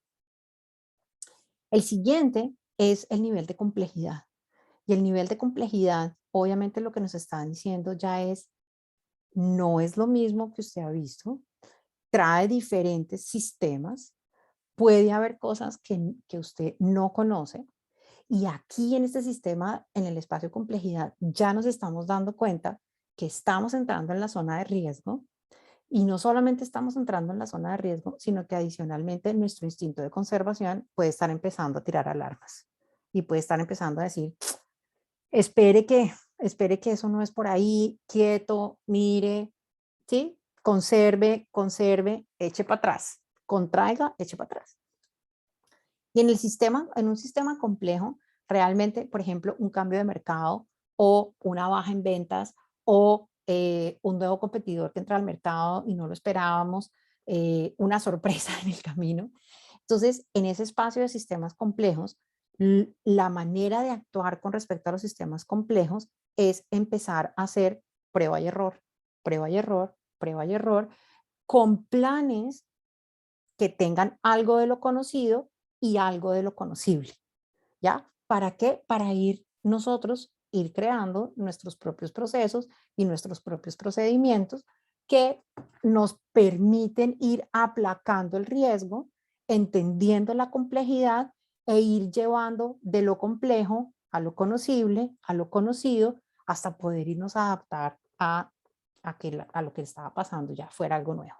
A: El siguiente es el nivel de complejidad. Y el nivel de complejidad, obviamente lo que nos están diciendo ya no es lo mismo que usted ha visto, trae diferentes sistemas, puede haber cosas que usted no conoce. Y aquí en este sistema, en el espacio de complejidad, ya nos estamos dando cuenta que estamos entrando en la zona de riesgo y no solamente estamos entrando en la zona de riesgo, sino que adicionalmente nuestro instinto de conservación puede estar empezando a tirar alarmas y puede estar empezando a decir, espere que eso no es por ahí, quieto, mire, ¿sí? Conserve, eche para atrás, contraiga, eche para atrás. Y en un sistema complejo, realmente, por ejemplo, un cambio de mercado o una baja en ventas o un nuevo competidor que entra al mercado y no lo esperábamos, una sorpresa en el camino. Entonces, en ese espacio de sistemas complejos, la manera de actuar con respecto a los sistemas complejos es empezar a hacer prueba y error, prueba y error, prueba y error, con planes que tengan algo de lo conocido y algo de lo conocible, ¿ya? ¿Para qué? Para ir creando nuestros propios procesos y nuestros propios procedimientos que nos permiten ir aplacando el riesgo, entendiendo la complejidad e ir llevando de lo complejo a lo conocible, a lo conocido, hasta poder irnos a adaptar a lo que estaba pasando ya fuera algo nuevo.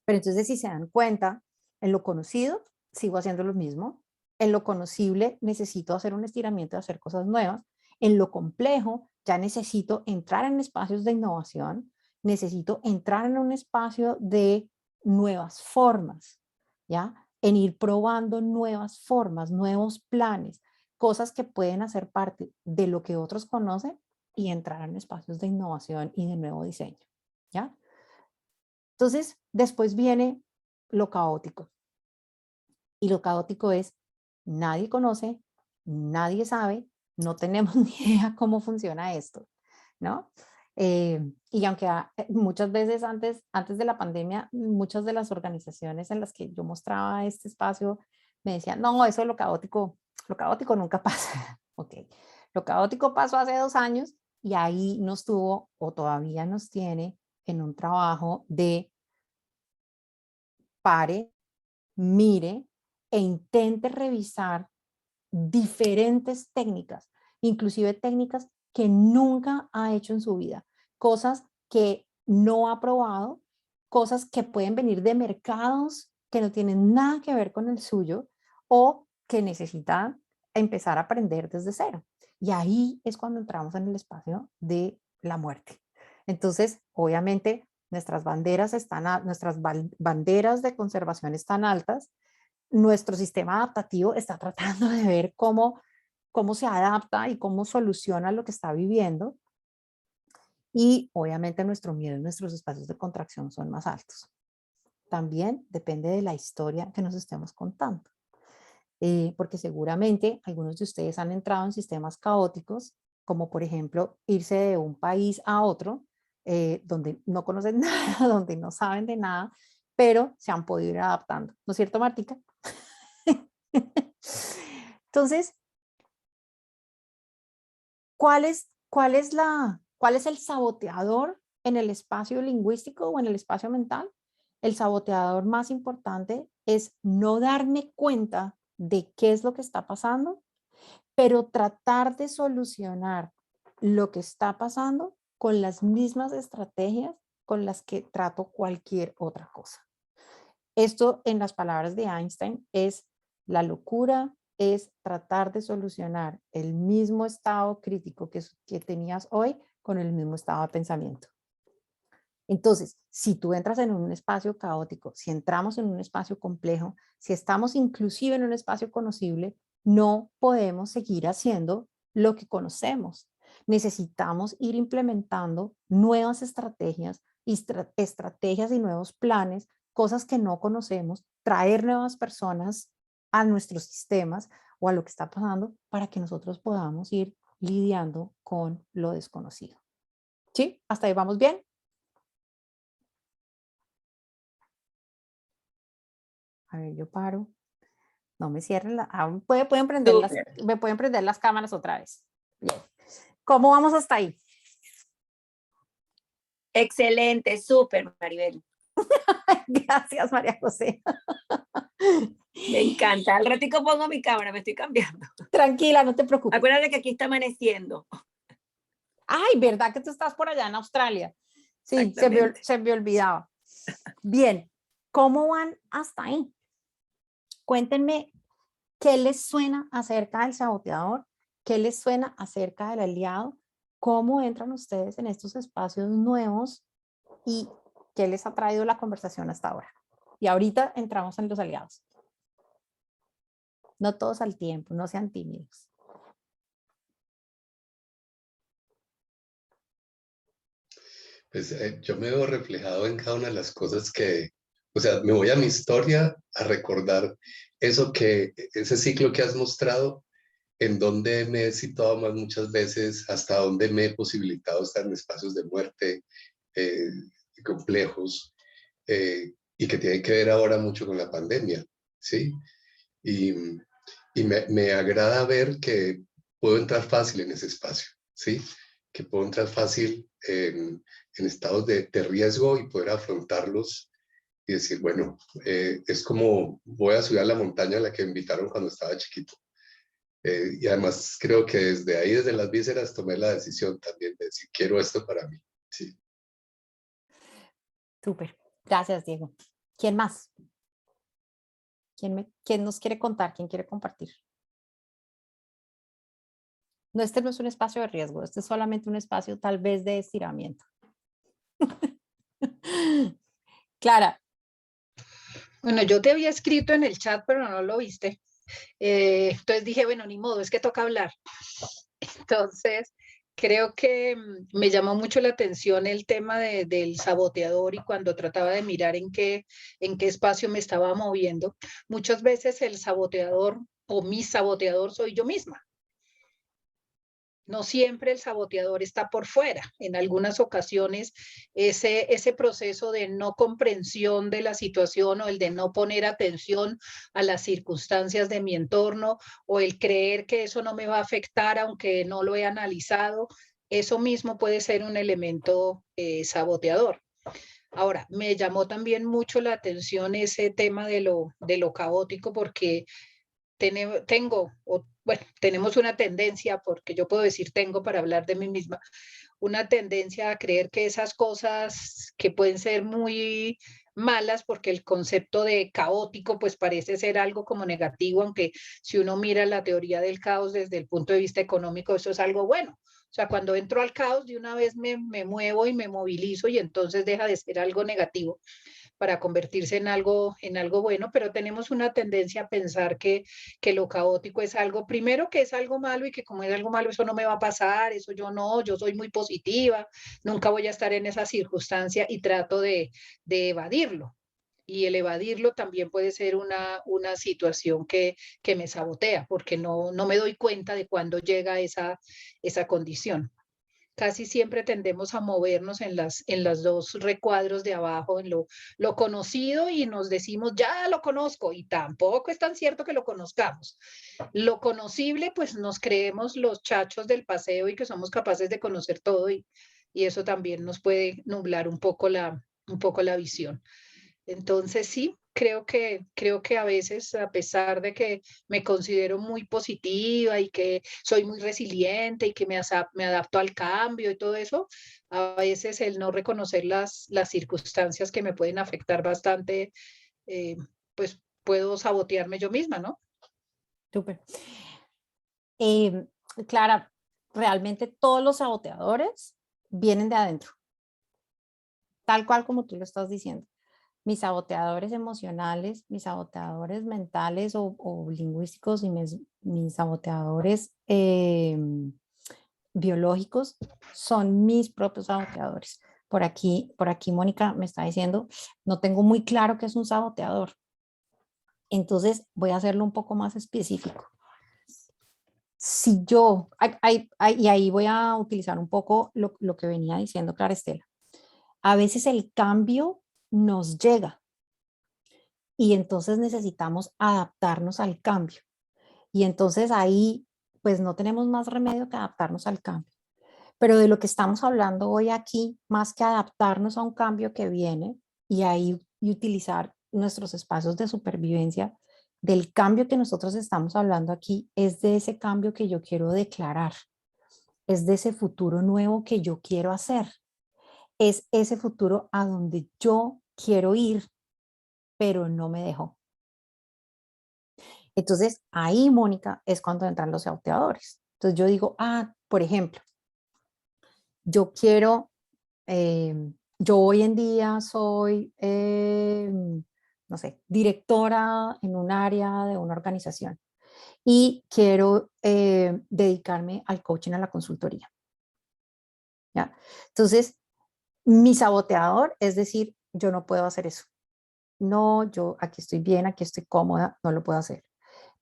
A: Pero entonces, si se dan cuenta, en lo conocido sigo haciendo lo mismo, en lo conocible necesito hacer un estiramiento de hacer cosas nuevas, en lo complejo ya necesito entrar en espacios de innovación, necesito entrar en un espacio de nuevas formas, ¿ya? en ir probando nuevas formas, nuevos planes, cosas que pueden hacer parte de lo que otros conocen y entrar en espacios de innovación y de nuevo diseño, ¿ya? Entonces, después viene lo caótico. Y lo caótico es, nadie conoce, nadie sabe, no tenemos ni idea cómo funciona esto, ¿no? Y aunque muchas veces antes de la pandemia, muchas de las organizaciones en las que yo mostraba este espacio me decían, no, eso lo caótico nunca pasa. Ok, lo caótico pasó hace 2 años y ahí nos tuvo o todavía nos tiene en un trabajo de pare, mire e intente revisar diferentes técnicas, inclusive técnicas que nunca ha hecho en su vida, cosas que no ha probado, cosas que pueden venir de mercados que no tienen nada que ver con el suyo o que necesitan empezar a aprender desde cero. Y ahí es cuando entramos en el espacio de la muerte. Entonces, obviamente, nuestras banderas banderas de conservación están altas. Nuestro sistema adaptativo está tratando de ver cómo se adapta y cómo soluciona lo que está viviendo. Y obviamente nuestro miedo y nuestros espacios de contracción son más altos. También depende de la historia que nos estemos contando. Porque seguramente algunos de ustedes han entrado en sistemas caóticos, como por ejemplo irse de un país a otro, donde no conocen nada, donde no saben de nada, pero se han podido ir adaptando. ¿No es cierto, Martica? Entonces, ¿cuál es el saboteador en el espacio lingüístico o en el espacio mental? El saboteador más importante es no darme cuenta de qué es lo que está pasando, pero tratar de solucionar lo que está pasando con las mismas estrategias con las que trato cualquier otra cosa. Esto, en las palabras de Einstein, es la locura, es tratar de solucionar el mismo estado crítico que tenías hoy con el mismo estado de pensamiento. Entonces, si tú entras en un espacio caótico, si entramos en un espacio complejo, si estamos inclusive en un espacio conocible, no podemos seguir haciendo lo que conocemos. Necesitamos ir implementando nuevas estrategias y nuevos planes, cosas que no conocemos, traer nuevas personas a nuestros sistemas o a lo que está pasando para que nosotros podamos ir lidiando con lo desconocido. ¿Sí? ¿Hasta ahí vamos bien? A ver, yo paro. No me cierren me pueden prender las cámaras otra vez. Bien. ¿Cómo vamos hasta ahí?
D: Excelente, súper, Maribel.
A: Gracias, María José.
D: Me encanta. Al ratico pongo mi cámara, me estoy cambiando.
A: Tranquila, no te preocupes.
D: Acuérdate que aquí está amaneciendo.
A: Ay, ¿verdad que tú estás por allá en Australia? Sí, se me olvidaba. Bien, ¿cómo van hasta ahí? Cuéntenme qué les suena acerca del saboteador, qué les suena acerca del aliado, cómo entran ustedes en estos espacios nuevos y qué les ha traído la conversación hasta ahora. Y ahorita entramos en los aliados. No todos al tiempo, no sean tímidos.
E: Pues yo me veo reflejado en cada una de las cosas o sea, me voy a mi historia a recordar ese ciclo que has mostrado, en donde me he situado más muchas veces, hasta donde me he posibilitado estar en espacios de muerte complejos, y que tienen que ver ahora mucho con la pandemia, ¿sí? Y me agrada ver que puedo entrar fácil en ese espacio, ¿sí? Que puedo entrar fácil en estados de riesgo y poder afrontarlos y decir, bueno, es como voy a subir a la montaña a la que me invitaron cuando estaba chiquito. Y además creo que desde ahí, desde las vísceras, tomé la decisión también de decir, quiero esto para mí. Sí.
A: Súper. Gracias, Diego. ¿Quién más? ¿Quién nos quiere contar? ¿Quién quiere compartir? No, este no es un espacio de riesgo, este es solamente un espacio tal vez de estiramiento. Clara.
F: Bueno, yo te había escrito en el chat, pero no lo viste. Entonces dije, bueno, ni modo, es que toca hablar. Entonces, creo que me llamó mucho la atención el tema del saboteador y cuando trataba de mirar en qué espacio me estaba moviendo, muchas veces el saboteador o mi saboteador soy yo misma. No siempre el saboteador está por fuera. En algunas ocasiones ese proceso de no comprensión de la situación o el de no poner atención a las circunstancias de mi entorno o el creer que eso no me va a afectar aunque no lo he analizado, eso mismo puede ser un elemento saboteador. Ahora, me llamó también mucho la atención ese tema de lo caótico porque tenemos una tendencia, porque yo puedo decir tengo para hablar de mí misma, una tendencia a creer que esas cosas que pueden ser muy malas, porque el concepto de caótico pues parece ser algo como negativo, aunque si uno mira la teoría del caos desde el punto de vista económico, eso es algo bueno. O sea, cuando entro al caos, de una vez me muevo y me movilizo y entonces deja de ser algo negativo para convertirse en algo bueno, pero tenemos una tendencia a pensar que lo caótico es algo, primero que es algo malo y que como es algo malo, eso no me va a pasar, eso yo no, yo soy muy positiva, nunca voy a estar en esa circunstancia y trato de evadirlo. Y el evadirlo también puede ser una situación que me sabotea, porque no me doy cuenta de cuándo llega esa condición. Casi siempre tendemos a movernos en las dos recuadros de abajo, en lo conocido y nos decimos, ya lo conozco, y tampoco es tan cierto que lo conozcamos. Lo conocible, pues nos creemos los chachos del paseo y que somos capaces de conocer todo y eso también nos puede nublar un poco la visión. Entonces sí, creo que a veces, a pesar de que me considero muy positiva y que soy muy resiliente y que me adapto al cambio y todo eso, a veces el no reconocer las circunstancias que me pueden afectar bastante, eh, pues puedo sabotearme yo misma, ¿no?
A: Súper. Eh, Clara, realmente todos los saboteadores vienen de adentro, tal cual como tú lo estás diciendo. Mis saboteadores emocionales, mis saboteadores mentales o lingüísticos y mis saboteadores biológicos son mis propios saboteadores. Por aquí Mónica me está diciendo, no tengo muy claro qué es un saboteador. Entonces voy a hacerlo un poco más específico. Si yo, y ahí voy a utilizar un poco lo que venía diciendo Clara Estela. A veces el cambio nos llega y entonces necesitamos adaptarnos al cambio. Y entonces ahí pues no tenemos más remedio que adaptarnos al cambio. Pero de lo que estamos hablando hoy aquí, más que adaptarnos a un cambio que viene y ahí y utilizar nuestros espacios de supervivencia, del cambio que nosotros estamos hablando aquí, es de ese cambio que yo quiero declarar, es de ese futuro nuevo que yo quiero hacer, es ese futuro a donde yo quiero ir, pero no me dejo. Entonces, ahí, Mónica, es cuando entran los saboteadores. Entonces, yo digo, por ejemplo, yo quiero, yo hoy en día soy, no sé, directora en un área de una organización y quiero dedicarme al coaching, a la consultoría. ¿Ya? Entonces, mi saboteador es decir, yo no puedo hacer eso. No, yo aquí estoy bien, aquí estoy cómoda, no lo puedo hacer.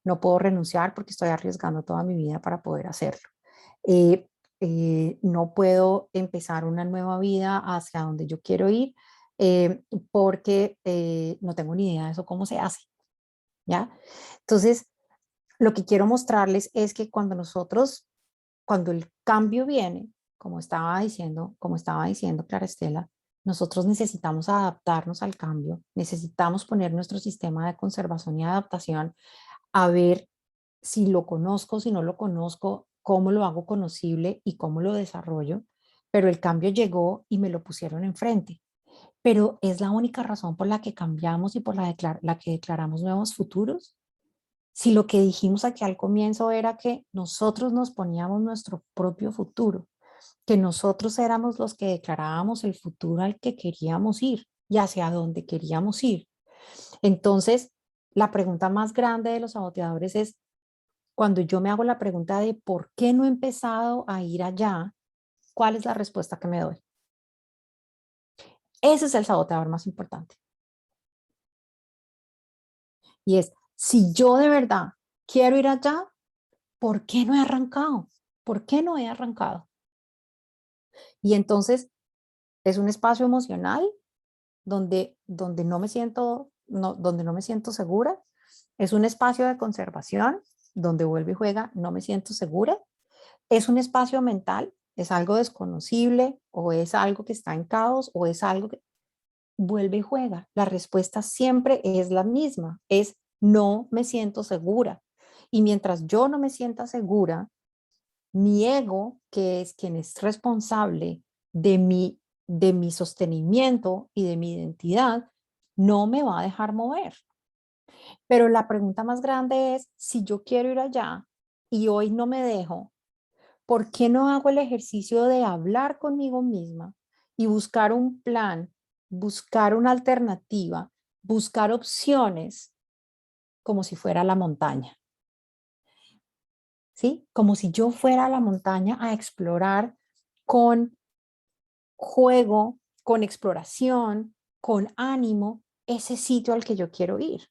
A: No puedo renunciar porque estoy arriesgando toda mi vida para poder hacerlo. No puedo empezar una nueva vida hacia donde yo quiero ir porque no tengo ni idea de eso cómo se hace. ¿Ya? Entonces, lo que quiero mostrarles es que cuando el cambio viene, como estaba diciendo Clara Estela, nosotros necesitamos adaptarnos al cambio, necesitamos poner nuestro sistema de conservación y adaptación a ver si lo conozco, si no lo conozco, cómo lo hago conocible y cómo lo desarrollo, pero el cambio llegó y me lo pusieron enfrente. Pero es la única razón por la que cambiamos y por la que declaramos nuevos futuros. Si lo que dijimos aquí al comienzo era que nosotros nos poníamos nuestro propio futuro, que nosotros éramos los que declarábamos el futuro al que queríamos ir y hacia dónde queríamos ir. Entonces, la pregunta más grande de los saboteadores es, cuando yo me hago la pregunta de por qué no he empezado a ir allá, ¿cuál es la respuesta que me doy? Ese es el saboteador más importante. Y es, si yo de verdad quiero ir allá, ¿por qué no he arrancado? ¿Por qué no he arrancado? Y entonces es un espacio emocional donde no me siento, donde no me siento segura. Es un espacio de conservación donde vuelve y juega, no me siento segura. Es un espacio mental, es algo desconocible o es algo que está en caos o es algo que vuelve y juega. La respuesta siempre es la misma, es no me siento segura. Y mientras yo no me sienta segura, mi ego, que es quien es responsable de mi sostenimiento y de mi identidad, no me va a dejar mover. Pero la pregunta más grande es, si yo quiero ir allá y hoy no me dejo, ¿por qué no hago el ejercicio de hablar conmigo misma y buscar un plan, buscar una alternativa, buscar opciones como si fuera la montaña? ¿Sí? Como si yo fuera a la montaña a explorar con juego, con exploración, con ánimo, ese sitio al que yo quiero ir.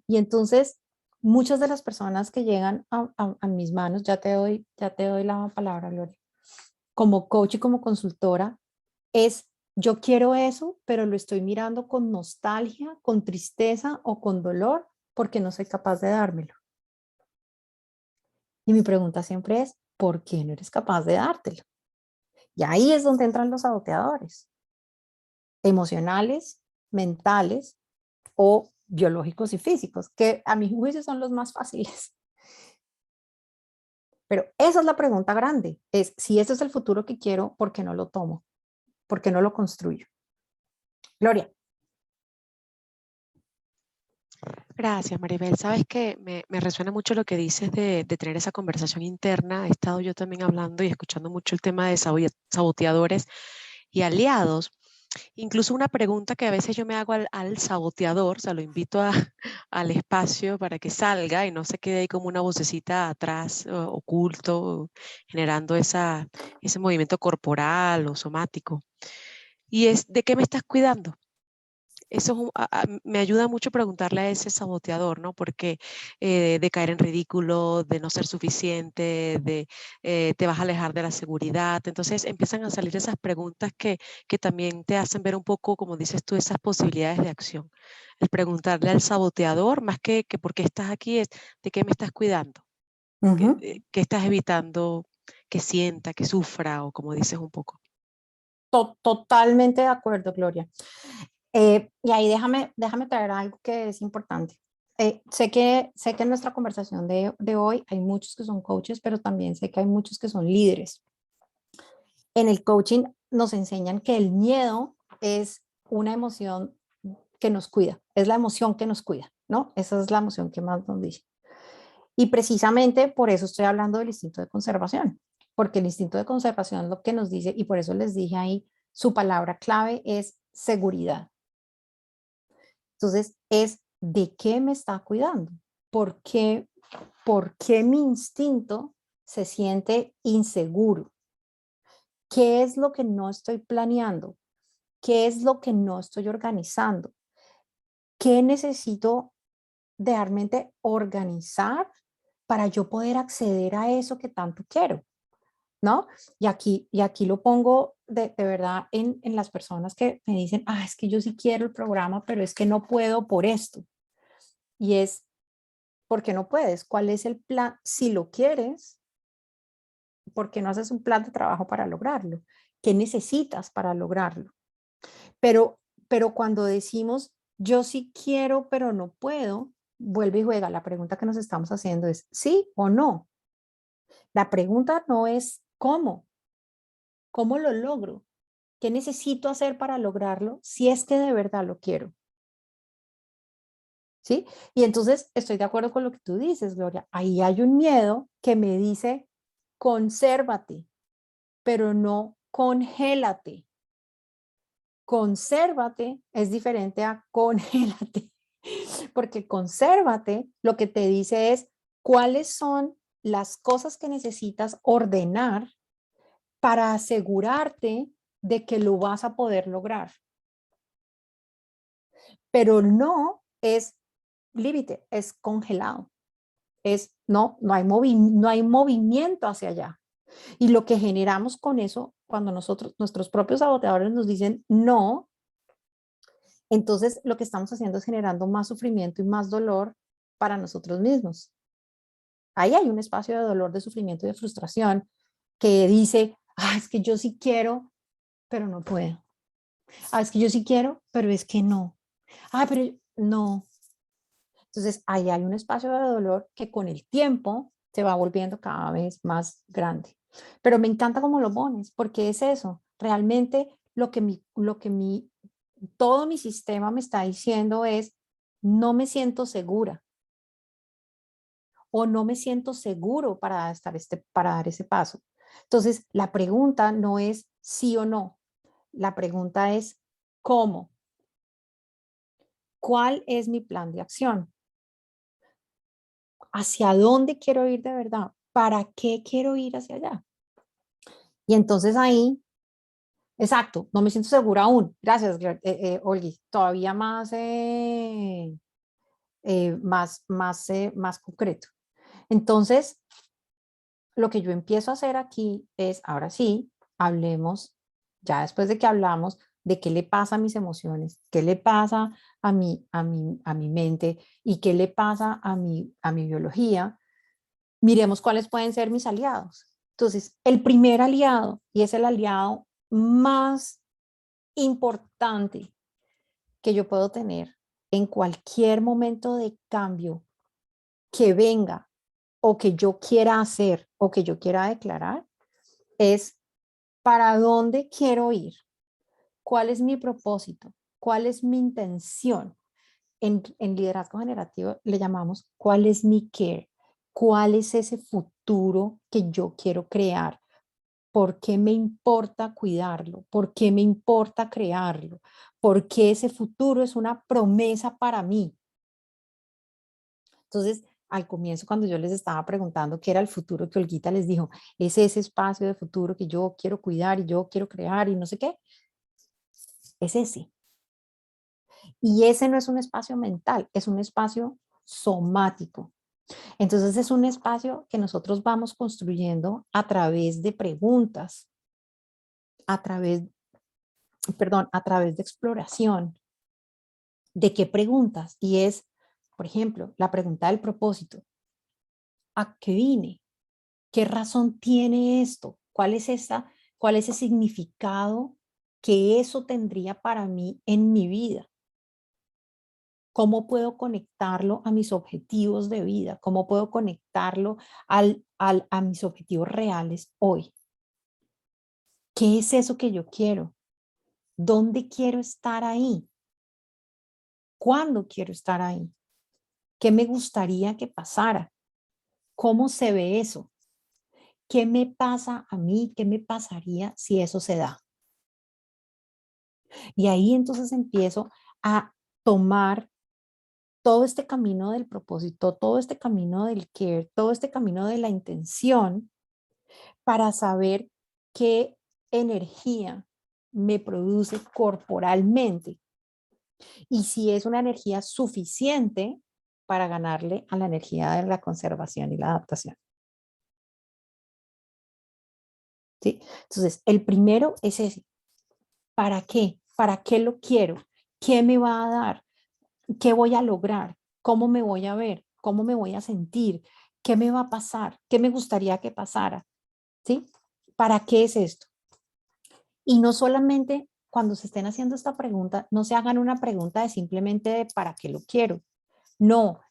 A: Y entonces, muchas de las personas que llegan a mis manos, ya te doy la palabra, Gloria, como coach y como consultora, es yo quiero eso, pero lo estoy mirando con nostalgia, con tristeza o con dolor porque no soy capaz de dármelo. Y mi pregunta siempre es, ¿por qué no eres capaz de dártelo? Y ahí es donde entran los saboteadores, emocionales, mentales o biológicos y físicos, que a mi juicio son los más fáciles. Pero esa es la pregunta grande, es si ese es el futuro que quiero, ¿por qué no lo tomo? ¿Por qué no lo construyo? Gloria.
G: Gracias, Maribel. Sabes que me resuena mucho lo que dices de tener esa conversación interna. He estado yo también hablando y escuchando mucho el tema de saboteadores y aliados. Incluso una pregunta que a veces yo me hago al saboteador, o sea, lo invito al espacio para que salga y no se quede ahí como una vocecita atrás, oculto, generando ese movimiento corporal o somático. Y es, ¿de qué me estás cuidando? Eso es me ayuda mucho preguntarle a ese saboteador, ¿no? Porque de caer en ridículo, de no ser suficiente, de te vas a alejar de la seguridad. Entonces empiezan a salir esas preguntas que también te hacen ver un poco, como dices tú, esas posibilidades de acción. El preguntarle al saboteador, más que por qué estás aquí, es de qué me estás cuidando, qué estás evitando que sienta, que sufra, o como dices un poco.
A: Totalmente de acuerdo, Gloria. Y ahí déjame traer algo que es importante. Sé que en nuestra conversación de hoy hay muchos que son coaches, pero también sé que hay muchos que son líderes. En el coaching nos enseñan que el miedo es una emoción que nos cuida, es la emoción que nos cuida, ¿no? Esa es la emoción que más nos dice. Y precisamente por eso estoy hablando del instinto de conservación, porque el instinto de conservación lo que nos dice, y por eso les dije ahí, su palabra clave es seguridad. Entonces, es de qué me está cuidando, por qué mi instinto se siente inseguro, qué es lo que no estoy planeando, qué es lo que no estoy organizando, qué necesito realmente organizar para yo poder acceder a eso que tanto quiero, ¿no? Y aquí lo pongo de verdad en las personas que me dicen, es que yo sí quiero el programa, pero es que no puedo por esto. Y es, ¿por qué no puedes? ¿Cuál es el plan? Si lo quieres, ¿por qué no haces un plan de trabajo para lograrlo? ¿Qué necesitas para lograrlo? Pero cuando decimos, yo sí quiero, pero no puedo, vuelve y juega. La pregunta que nos estamos haciendo es, ¿sí o no? La pregunta no es cómo. ¿Cómo lo logro? ¿Qué necesito hacer para lograrlo si es que de verdad lo quiero? ¿Sí? Y entonces estoy de acuerdo con lo que tú dices, Gloria. Ahí hay un miedo que me dice, consérvate, pero no congélate. Consérvate es diferente a congélate. Porque el consérvate lo que te dice es cuáles son las cosas que necesitas ordenar para asegurarte de que lo vas a poder lograr. Pero no es límite, es congelado. No hay movimiento hacia allá. Y lo que generamos con eso, cuando nuestros propios saboteadores nos dicen no, entonces lo que estamos haciendo es generando más sufrimiento y más dolor para nosotros mismos. Ahí hay un espacio de dolor, de sufrimiento y de frustración que dice, es que yo sí quiero, pero no puedo. Es que yo sí quiero, pero es que no. Pero no. Entonces ahí hay un espacio de dolor que con el tiempo se va volviendo cada vez más grande. Pero me encanta cómo lo pones, porque es eso. Realmente todo mi sistema me está diciendo es, no me siento segura o no me siento seguro para dar ese paso. Entonces, la pregunta no es sí o no. La pregunta es ¿cómo? ¿Cuál es mi plan de acción? ¿Hacia dónde quiero ir de verdad? ¿Para qué quiero ir hacia allá? Y entonces ahí, exacto, no me siento segura aún. Gracias, Olgi. Todavía más concreto. Entonces, lo que yo empiezo a hacer aquí es, ahora sí, hablemos, ya después de que hablamos de qué le pasa a mis emociones, qué le pasa a mi mente y qué le pasa a mi biología, miremos cuáles pueden ser mis aliados. Entonces, el primer aliado, y es el aliado más importante que yo puedo tener en cualquier momento de cambio que venga o que yo quiera hacer o que yo quiera declarar, es para dónde quiero ir, cuál es mi propósito, cuál es mi intención. En liderazgo generativo le llamamos cuál es mi care, cuál es ese futuro que yo quiero crear, por qué me importa cuidarlo, por qué me importa crearlo, por qué ese futuro es una promesa para mí. Entonces, al comienzo, cuando yo les estaba preguntando qué era el futuro que Olguita les dijo, es ese espacio de futuro que yo quiero cuidar y yo quiero crear y no sé qué, es ese. Y ese no es un espacio mental, es un espacio somático. Entonces es un espacio que nosotros vamos construyendo a través de preguntas, a través de exploración. ¿De qué preguntas? Y es, por ejemplo, la pregunta del propósito. ¿A qué vine? ¿Qué razón tiene esto? ¿Cuál es ese significado que eso tendría para mí en mi vida? ¿Cómo puedo conectarlo a mis objetivos de vida? ¿Cómo puedo conectarlo a mis objetivos reales hoy? ¿Qué es eso que yo quiero? ¿Dónde quiero estar ahí? ¿Cuándo quiero estar ahí? ¿Qué me gustaría que pasara? ¿Cómo se ve eso? ¿Qué me pasa a mí? ¿Qué me pasaría si eso se da? Y ahí entonces empiezo a tomar todo este camino del propósito, todo este camino del care, todo este camino de la intención para saber qué energía me produce corporalmente y si es una energía suficiente para ganarle a la energía de la conservación y la adaptación. ¿Sí? Entonces, el primero es ese. ¿Para qué? ¿Para qué lo quiero? ¿Qué me va a dar? ¿Qué voy a lograr? ¿Cómo me voy a ver? ¿Cómo me voy a sentir? ¿Qué me va a pasar? ¿Qué me gustaría que pasara? ¿Sí? ¿Para qué es esto? Y no solamente cuando se estén haciendo esta pregunta, no se hagan una pregunta de simplemente de ¿para qué lo quiero? No,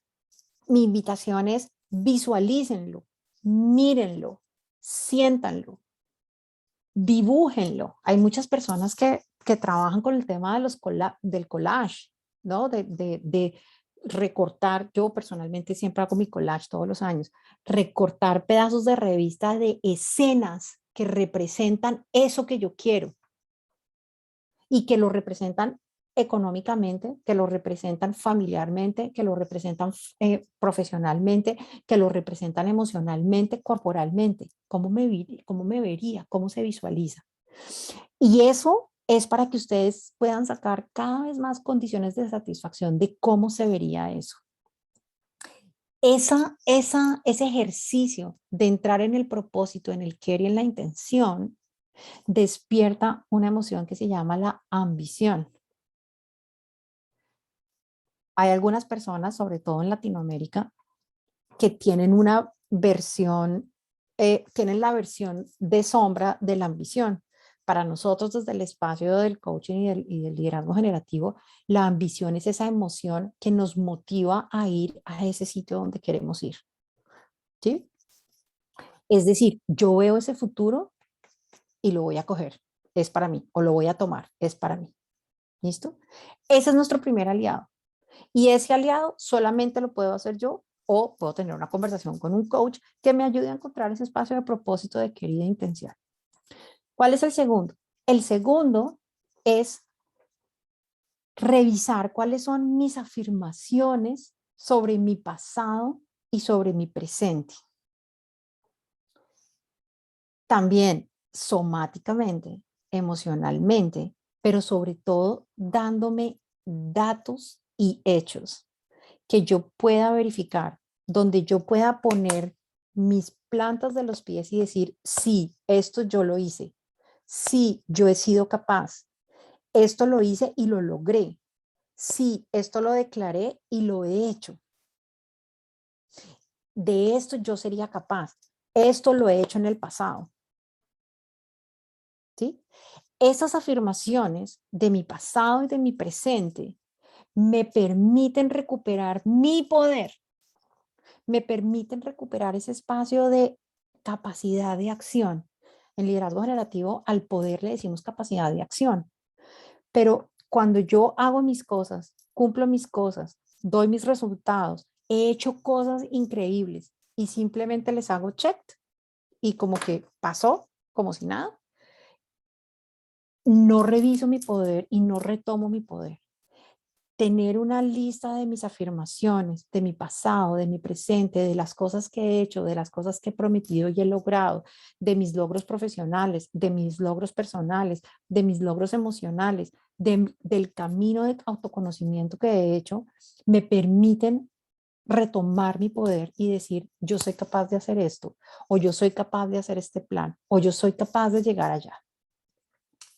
A: mi invitación es visualícenlo, mírenlo, siéntanlo, dibújenlo. Hay muchas personas que trabajan con el tema del collage, ¿no? De recortar, yo personalmente siempre hago mi collage todos los años, recortar pedazos de revista de escenas que representan eso que yo quiero y que lo representan económicamente, que lo representan familiarmente, que lo representan profesionalmente, que lo representan emocionalmente, corporalmente. Cómo me vería? ¿Cómo se visualiza? Y eso es para que ustedes puedan sacar cada vez más condiciones de satisfacción de cómo se vería eso. Ese ejercicio de entrar en el propósito, en el querer y en la intención, despierta una emoción que se llama la ambición. Hay algunas personas, sobre todo en Latinoamérica, que tienen una versión, tienen la versión de sombra de la ambición. Para nosotros, desde el espacio del coaching y del liderazgo generativo, la ambición es esa emoción que nos motiva a ir a ese sitio donde queremos ir. ¿Sí? Es decir, yo veo ese futuro y lo voy a coger, es para mí, o lo voy a tomar, es para mí. ¿Listo? Ese es nuestro primer aliado. Y ese aliado solamente lo puedo hacer yo o puedo tener una conversación con un coach que me ayude a encontrar ese espacio de propósito, de querida intención. ¿Cuál es el segundo? El segundo es revisar cuáles son mis afirmaciones sobre mi pasado y sobre mi presente. También somáticamente, emocionalmente, pero sobre todo dándome datos y hechos que yo pueda verificar, donde yo pueda poner mis plantas de los pies y decir, sí, esto yo lo hice, sí, yo he sido capaz, esto lo hice y lo logré, sí, esto lo declaré y lo he hecho, de esto yo sería capaz, esto lo he hecho en el pasado. ¿Sí? Esas afirmaciones de mi pasado y de mi presente me permiten recuperar mi poder, me permiten recuperar ese espacio de capacidad de acción. En liderazgo generativo, al poder le decimos capacidad de acción. Pero cuando yo hago mis cosas, cumplo mis cosas, doy mis resultados, he hecho cosas increíbles y simplemente les hago check y como que pasó, como si nada, no reviso mi poder y no retomo mi poder. Tener una lista de mis afirmaciones, de mi pasado, de mi presente, de las cosas que he hecho, de las cosas que he prometido y he logrado, de mis logros profesionales, de mis logros personales, de mis logros emocionales, del camino de autoconocimiento que he hecho, me permiten retomar mi poder y decir, yo soy capaz de hacer esto, o yo soy capaz de hacer este plan, o yo soy capaz de llegar allá.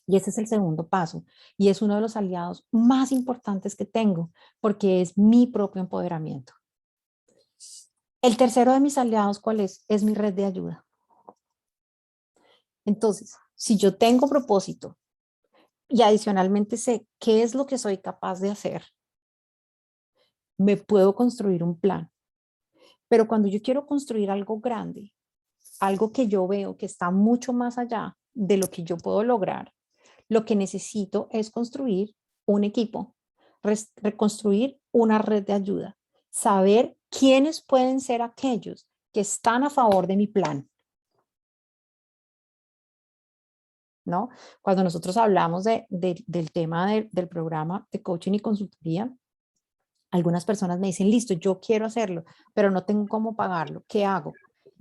A: Y ese es el segundo paso. Y es uno de los aliados más importantes que tengo, porque es mi propio empoderamiento. El tercero de mis aliados, ¿cuál es? Es mi red de ayuda. Entonces, si yo tengo propósito y adicionalmente sé qué es lo que soy capaz de hacer, me puedo construir un plan. Pero cuando yo quiero construir algo grande, algo que yo veo que está mucho más allá de lo que yo puedo lograr, lo que necesito es construir un equipo, reconstruir una red de ayuda, saber quiénes pueden ser aquellos que están a favor de mi plan. ¿No? Cuando nosotros hablamos del tema del programa de coaching y consultoría, algunas personas me dicen, listo, yo quiero hacerlo, pero no tengo cómo pagarlo. ¿Qué hago?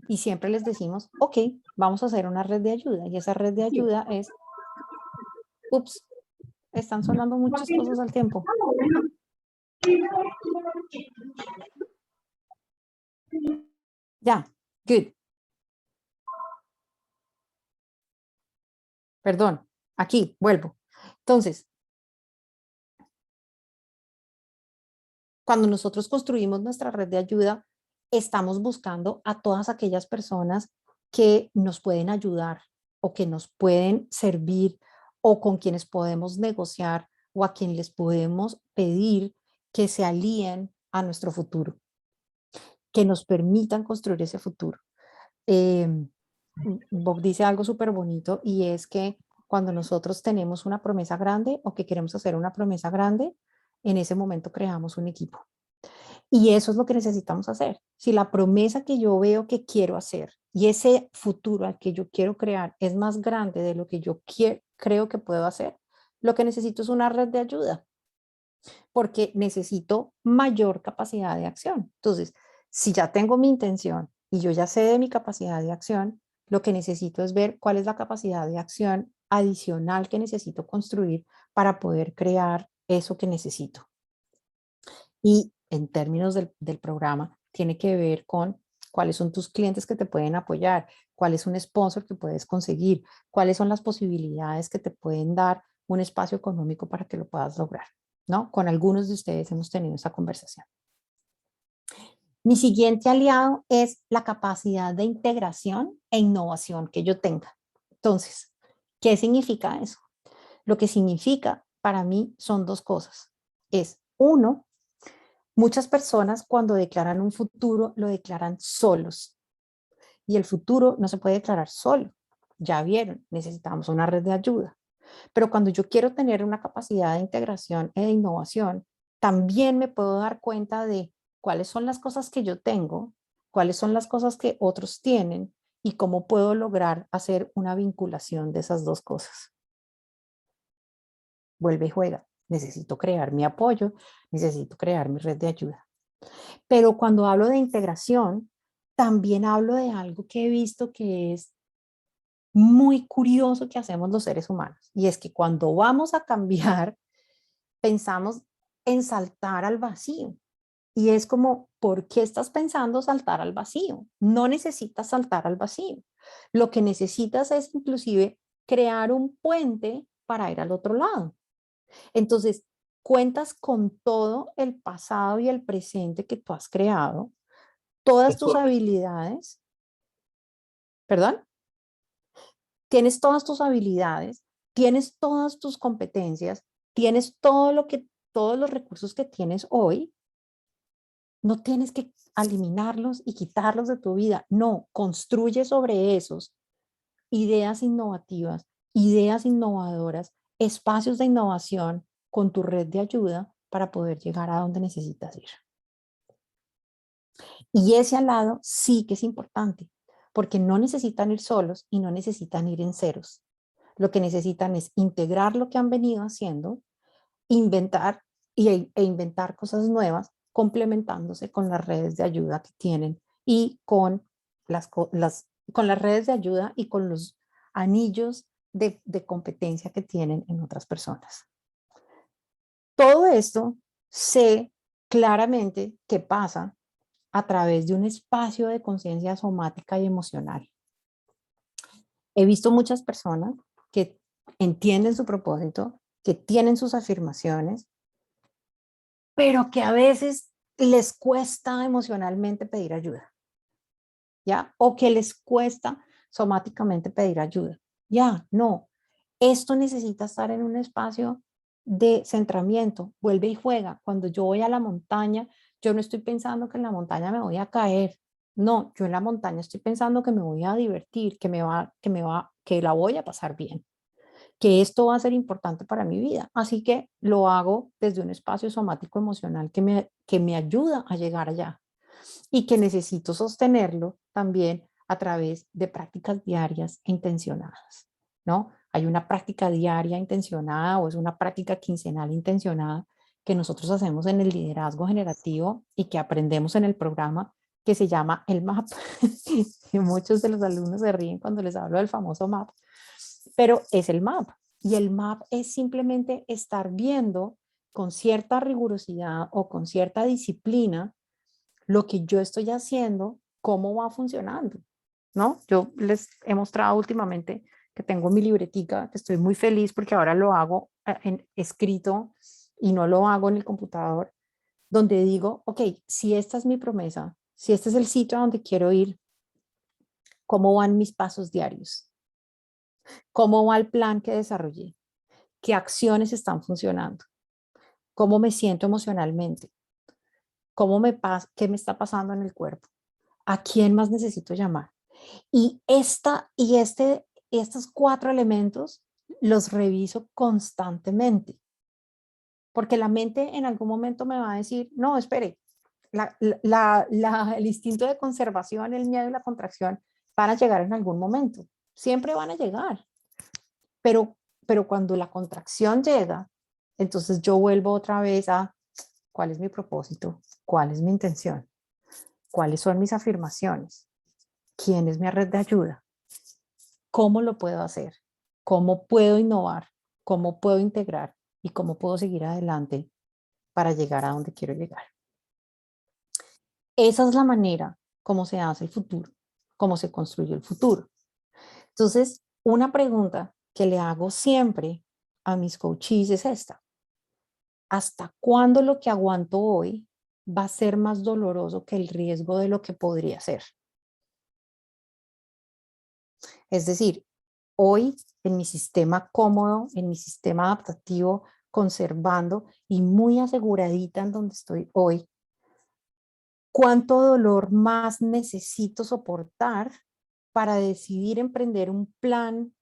A: Y siempre les decimos, ok, vamos a hacer una red de ayuda. Y esa red de ayuda es, ups, están sonando muchas cosas al tiempo. Ya, good. Perdón, aquí, vuelvo. Entonces, cuando nosotros construimos nuestra red de ayuda, estamos buscando a todas aquellas personas que nos pueden ayudar o que nos pueden servir o con quienes podemos negociar o a quien les podemos pedir que se alíen a nuestro futuro, que nos permitan construir ese futuro. Bob dice algo súper bonito y es que cuando nosotros tenemos una promesa grande o que queremos hacer una promesa grande, en ese momento creamos un equipo. Y eso es lo que necesitamos hacer. Si la promesa que yo veo que quiero hacer y ese futuro al que yo quiero crear es más grande de lo que yo creo que puedo hacer, lo que necesito es una red de ayuda. porque necesito mayor capacidad de acción. Entonces, si ya tengo mi intención y yo ya sé de mi capacidad de acción, lo que necesito es ver cuál es la capacidad de acción adicional que necesito construir para poder crear eso que necesito. Y en términos del programa, tiene que ver con cuáles son tus clientes que te pueden apoyar, cuál es un sponsor que puedes conseguir, cuáles son las posibilidades que te pueden dar un espacio económico para que lo puedas lograr, ¿no? Con algunos de ustedes hemos tenido esa conversación. Mi siguiente aliado es la capacidad de integración e innovación que yo tenga. Entonces, ¿qué significa eso? Lo que significa para mí son dos cosas. Es uno, muchas personas cuando declaran un futuro lo declaran solos y el futuro no se puede declarar solo. Ya vieron, necesitamos una red de ayuda. Pero cuando yo quiero tener una capacidad de integración e de innovación, también me puedo dar cuenta de cuáles son las cosas que yo tengo, cuáles son las cosas que otros tienen y cómo puedo lograr hacer una vinculación de esas dos cosas. Vuelve y juega. Necesito crear mi apoyo, necesito crear mi red de ayuda. Pero cuando hablo de integración, también hablo de algo que he visto que es muy curioso que hacemos los seres humanos. Y es que cuando vamos a cambiar, pensamos en saltar al vacío. Y es como, ¿por qué estás pensando saltar al vacío? No necesitas saltar al vacío. Lo que necesitas es inclusive crear un puente para ir al otro lado. Entonces, cuentas con todo el pasado y el presente que tú has creado, todas tus habilidades, ¿perdón? Tienes todas tus habilidades, tienes todas tus competencias, tienes todos los recursos que tienes hoy, no tienes que eliminarlos y quitarlos de tu vida, no, construye sobre esos ideas innovativas, ideas innovadoras, espacios de innovación con tu red de ayuda para poder llegar a donde necesitas ir. Y ese al lado sí que es importante, porque no necesitan ir solos y no necesitan ir en ceros. Lo que necesitan es integrar lo que han venido haciendo, inventar e inventar cosas nuevas, complementándose con las redes de ayuda que tienen y con con las redes de ayuda y con los anillos de competencia que tienen en otras personas. Todo esto sé claramente que pasa a través de un espacio de conciencia somática y emocional. He visto muchas personas que entienden su propósito, que tienen sus afirmaciones, pero que a veces les cuesta emocionalmente pedir ayuda, ¿ya? O que les cuesta somáticamente pedir ayuda. Ya, no. Esto necesita estar en un espacio de centramiento. Vuelve y juega. Cuando yo voy a la montaña, yo no estoy pensando que en la montaña me voy a caer. No, yo en la montaña estoy pensando que me voy a divertir, que la voy a pasar bien, que esto va a ser importante para mi vida. Así que lo hago desde un espacio somático emocional que me ayuda a llegar allá y que necesito sostenerlo también a través de prácticas diarias e intencionadas, ¿no? Hay una práctica diaria intencionada o es una práctica quincenal intencionada que nosotros hacemos en el liderazgo generativo y que aprendemos en el programa que se llama el MAP. Y muchos de los alumnos se ríen cuando les hablo del famoso MAP, pero es el MAP. Y el MAP es simplemente estar viendo con cierta rigurosidad o con cierta disciplina lo que yo estoy haciendo, cómo va funcionando, ¿no? Yo les he mostrado últimamente que tengo mi libretica, que estoy muy feliz porque ahora lo hago en escrito y no lo hago en el computador, donde digo, ok, si esta es mi promesa, si este es el sitio a donde quiero ir, ¿cómo van mis pasos diarios? ¿Cómo va el plan que desarrollé? ¿Qué acciones están funcionando? ¿Cómo me siento emocionalmente? ¿Qué me está pasando en el cuerpo? ¿A quién más necesito llamar? Y estos 4 elementos los reviso constantemente, porque la mente en algún momento me va a decir, no, espere, el instinto de conservación, el miedo y la contracción van a llegar en algún momento, siempre van a llegar, pero cuando la contracción llega Entonces yo vuelvo otra vez a cuál es mi propósito, cuál es mi intención, cuáles son mis afirmaciones, quién es mi red de ayuda, cómo lo puedo hacer, cómo puedo innovar, cómo puedo integrar y cómo puedo seguir adelante para llegar a donde quiero llegar. Esa es la manera como se hace el futuro, cómo se construye el futuro. Entonces, una pregunta que le hago siempre a mis coaches es esta: ¿hasta cuándo lo que aguanto hoy va a ser más doloroso que el riesgo de lo que podría ser? Es decir, hoy en mi sistema cómodo, en mi sistema adaptativo, conservando y muy aseguradita en donde estoy hoy, ¿cuánto dolor más necesito soportar para decidir emprender un plan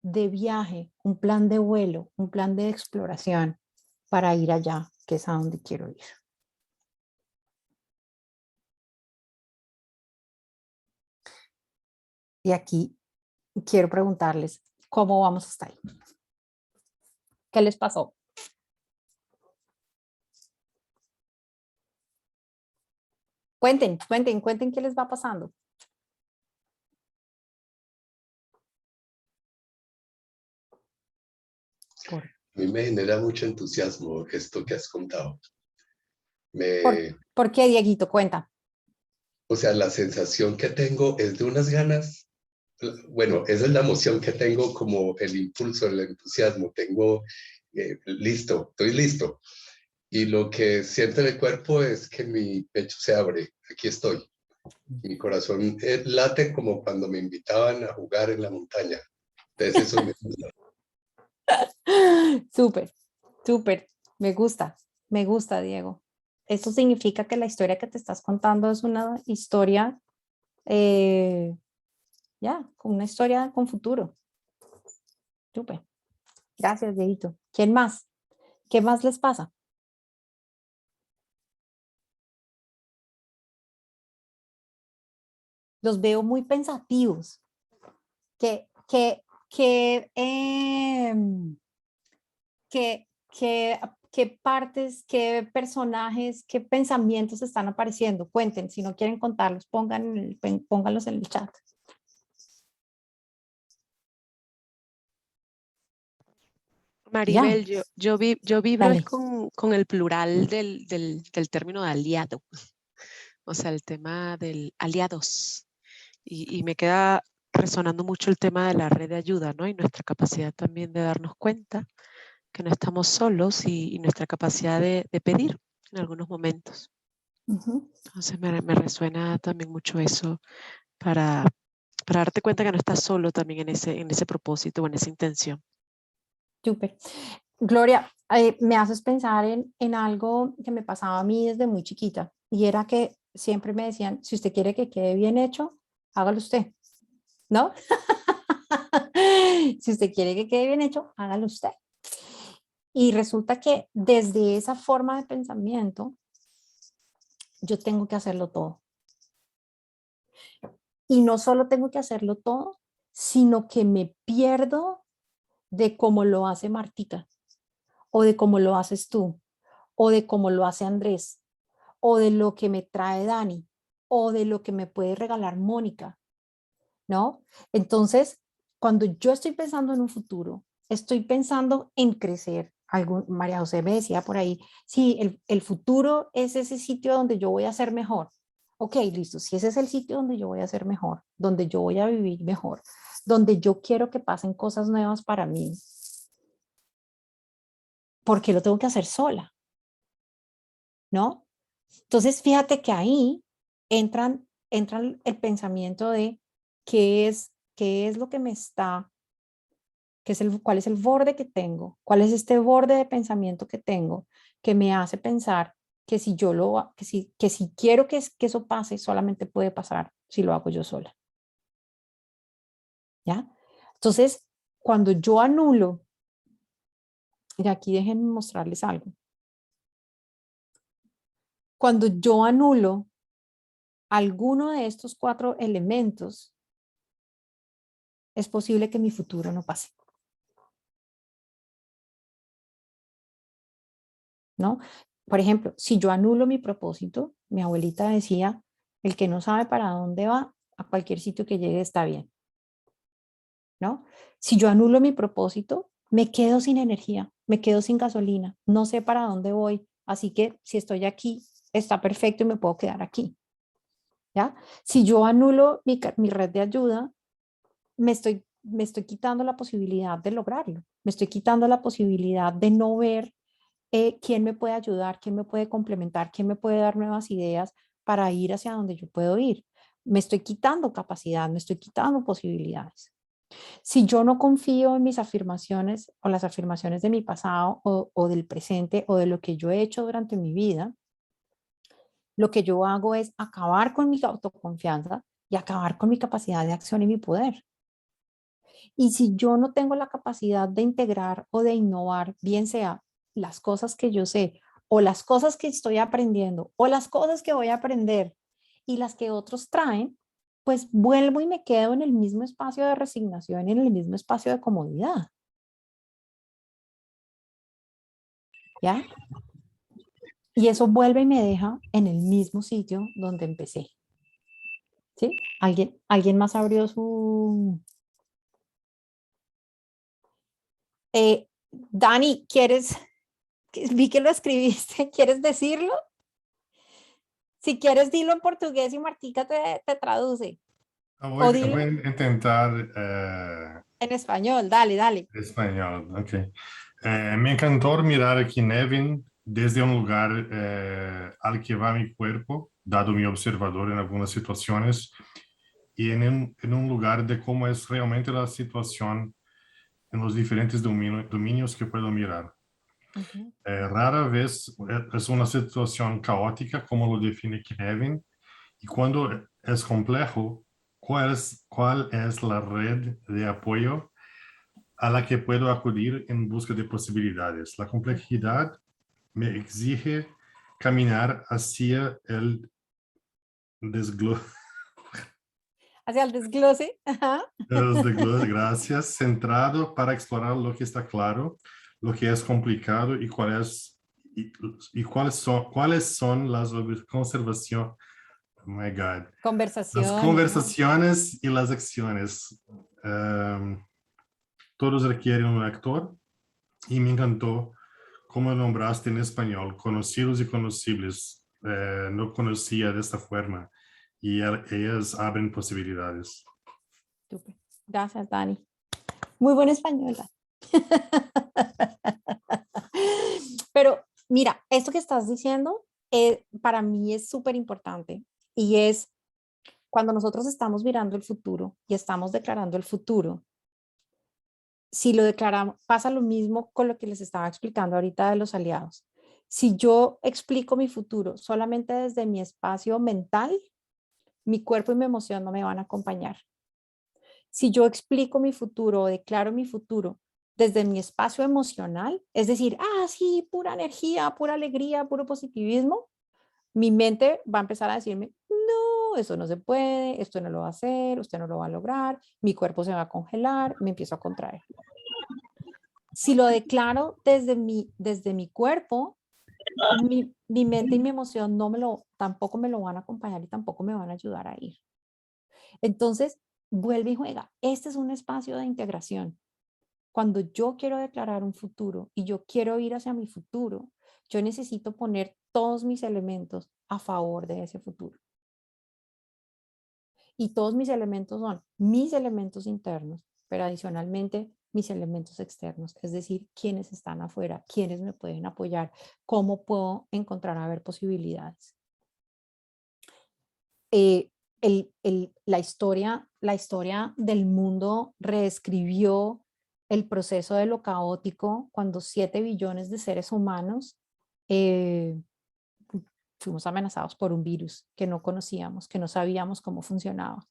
A: de viaje, un plan de vuelo, un plan de exploración para ir allá, que es a donde quiero ir? Y aquí quiero preguntarles, ¿cómo vamos hasta ahí? ¿Qué les pasó? Cuenten qué les va pasando.
E: A mí me genera mucho entusiasmo esto que has contado.
A: ¿Por qué, Dieguito? Cuenta.
E: O sea, la sensación que tengo es de unas ganas. Bueno, esa es la emoción que tengo, como el impulso, el entusiasmo. Tengo listo, estoy listo. Y lo que siento en el cuerpo es que mi pecho se abre. Aquí estoy. Mi corazón late como cuando me invitaban a jugar en la montaña. Entonces eso me gusta.
A: Súper, súper. Me gusta, Diego. Esto significa que la historia que te estás contando es una historia, una historia con futuro. Súper. Gracias, Dieguito. ¿Quién más? ¿Qué más les pasa? Los veo muy pensativos. ¿Qué, qué, qué, qué, qué partes, qué personajes, qué pensamientos están apareciendo? Cuenten, si no quieren contarlos, pónganlos en el chat.
G: Maribel, yo vibro es
A: Dale.
G: con el plural del término de aliado, o sea, el tema del aliados. Y me queda resonando mucho el tema de la red de ayuda, ¿no? Y nuestra capacidad también de darnos cuenta que no estamos solos y nuestra capacidad de pedir en algunos momentos. Entonces me resuena también mucho eso para darte cuenta que no estás solo también en ese propósito o en esa intención.
A: Súper. Gloria, me haces pensar en algo que me pasaba a mí desde muy chiquita, y era que siempre me decían: si usted quiere que quede bien hecho, hágalo usted, ¿no? Si usted quiere que quede bien hecho, hágalo usted. Y resulta que desde esa forma de pensamiento, yo tengo que hacerlo todo. Y no solo tengo que hacerlo todo, sino que me pierdo de cómo lo hace Martica, o de cómo lo haces tú, o de cómo lo hace Andrés, o de lo que me trae Dani, o de lo que me puede regalar Mónica, ¿no? Entonces, cuando yo estoy pensando en un futuro, estoy pensando en crecer. María José me decía por ahí: sí, el futuro es ese sitio donde yo voy a ser mejor. Ok, listo, si ese es el sitio donde yo voy a ser mejor, donde yo voy a vivir mejor, donde yo quiero que pasen cosas nuevas para mí, ¿por qué lo tengo que hacer sola? ¿No? Entonces, fíjate que ahí entran el pensamiento de qué es lo que me está, cuál es el borde que tengo, cuál es este borde de pensamiento que tengo, que me hace pensar que si yo que si quiero que eso pase, solamente puede pasar si lo hago yo sola. ¿Ya? Entonces, cuando yo anulo, y aquí déjenme mostrarles algo. Cuando yo anulo alguno de estos 4 elementos, es posible que mi futuro no pase. ¿no? Por ejemplo, si yo anulo mi propósito, mi abuelita decía, el que no sabe para dónde va, a cualquier sitio que llegue está bien, ¿no? Si yo anulo mi propósito, me quedo sin energía, me quedo sin gasolina, no sé para dónde voy, así que si estoy aquí, está perfecto y me puedo quedar aquí, ¿ya? Si yo anulo mi red de ayuda, me estoy quitando la posibilidad de lograrlo, me estoy quitando la posibilidad de no ver quién me puede ayudar, quién me puede complementar, quién me puede dar nuevas ideas para ir hacia donde yo puedo ir. Me estoy quitando capacidad, me estoy quitando posibilidades. Si yo no confío en mis afirmaciones o las afirmaciones de mi pasado o del presente o de lo que yo he hecho durante mi vida, lo que yo hago es acabar con mi autoconfianza y acabar con mi capacidad de acción y mi poder. Y si yo no tengo la capacidad de integrar o de innovar, bien sea las cosas que yo sé o las cosas que estoy aprendiendo o las cosas que voy a aprender y las que otros traen, pues vuelvo y me quedo en el mismo espacio de resignación y en el mismo espacio de comodidad. ¿Ya? Y eso vuelve y me deja en el mismo sitio donde empecé. ¿Sí? ¿Alguien más abrió su... Dani, ¿quieres? Vi que lo escribiste, ¿quieres decirlo? Si quieres, dilo en portugués y Martica te traduce. O
H: Eu
A: dilo
H: vou tentar
A: en español, dale, dale.
H: espanhol, ok. Me encantó mirar aquí Nevin desde un lugar al que va mi cuerpo, dado mi observador en algunas situaciones, y en un lugar de cómo es realmente la situación en los diferentes dominios que puedo mirar.
A: Ujú.
H: Rara vez es una situación caótica, como lo define Kevin, y cuando es complejo, ¿cuál es la red de apoyo a la que puedo acudir en busca de posibilidades? La complejidad me exige caminar hacia el desglose.
A: Hacia el desglose. Ajá.
H: Gracias, centrado para explorar lo que está claro, lo que es complicado y cuáles son las conservaciones. Oh my God. Las
A: Conversaciones, ¿no?
H: conversaciones y las acciones. Todos requieren un actor y me encantó cómo nombraste en español, conocidos y conocibles. No conocía de esta forma y ellas abren posibilidades.
A: Súper. Gracias, Dani. Muy buena española. Pero mira, esto que estás diciendo para mí es súper importante y es cuando nosotros estamos mirando el futuro y estamos declarando el futuro, si lo declaramos, pasa lo mismo con lo que les estaba explicando ahorita de los aliados. Si yo explico mi futuro solamente desde mi espacio mental, mi cuerpo y mi emoción no me van a acompañar. Si yo explico mi futuro o declaro mi futuro desde mi espacio emocional, es decir, sí, pura energía, pura alegría, puro positivismo, mi mente va a empezar a decirme, no, eso no se puede, esto no lo va a hacer, usted no lo va a lograr, mi cuerpo se va a congelar, me empiezo a contraer. Si lo declaro desde mi cuerpo, mi mente y mi emoción tampoco me lo van a acompañar y tampoco me van a ayudar a ir. Entonces, vuelve y juega. Este es un espacio de integración. Cuando yo quiero declarar un futuro y yo quiero ir hacia mi futuro, yo necesito poner todos mis elementos a favor de ese futuro. Y todos mis elementos son mis elementos internos, pero adicionalmente mis elementos externos, es decir, quiénes están afuera, quiénes me pueden apoyar, cómo puedo encontrar a ver posibilidades. La historia del mundo reescribió el proceso de lo caótico cuando 7 billones de seres humanos fuimos amenazados por un virus que no conocíamos, que no sabíamos cómo funcionaba.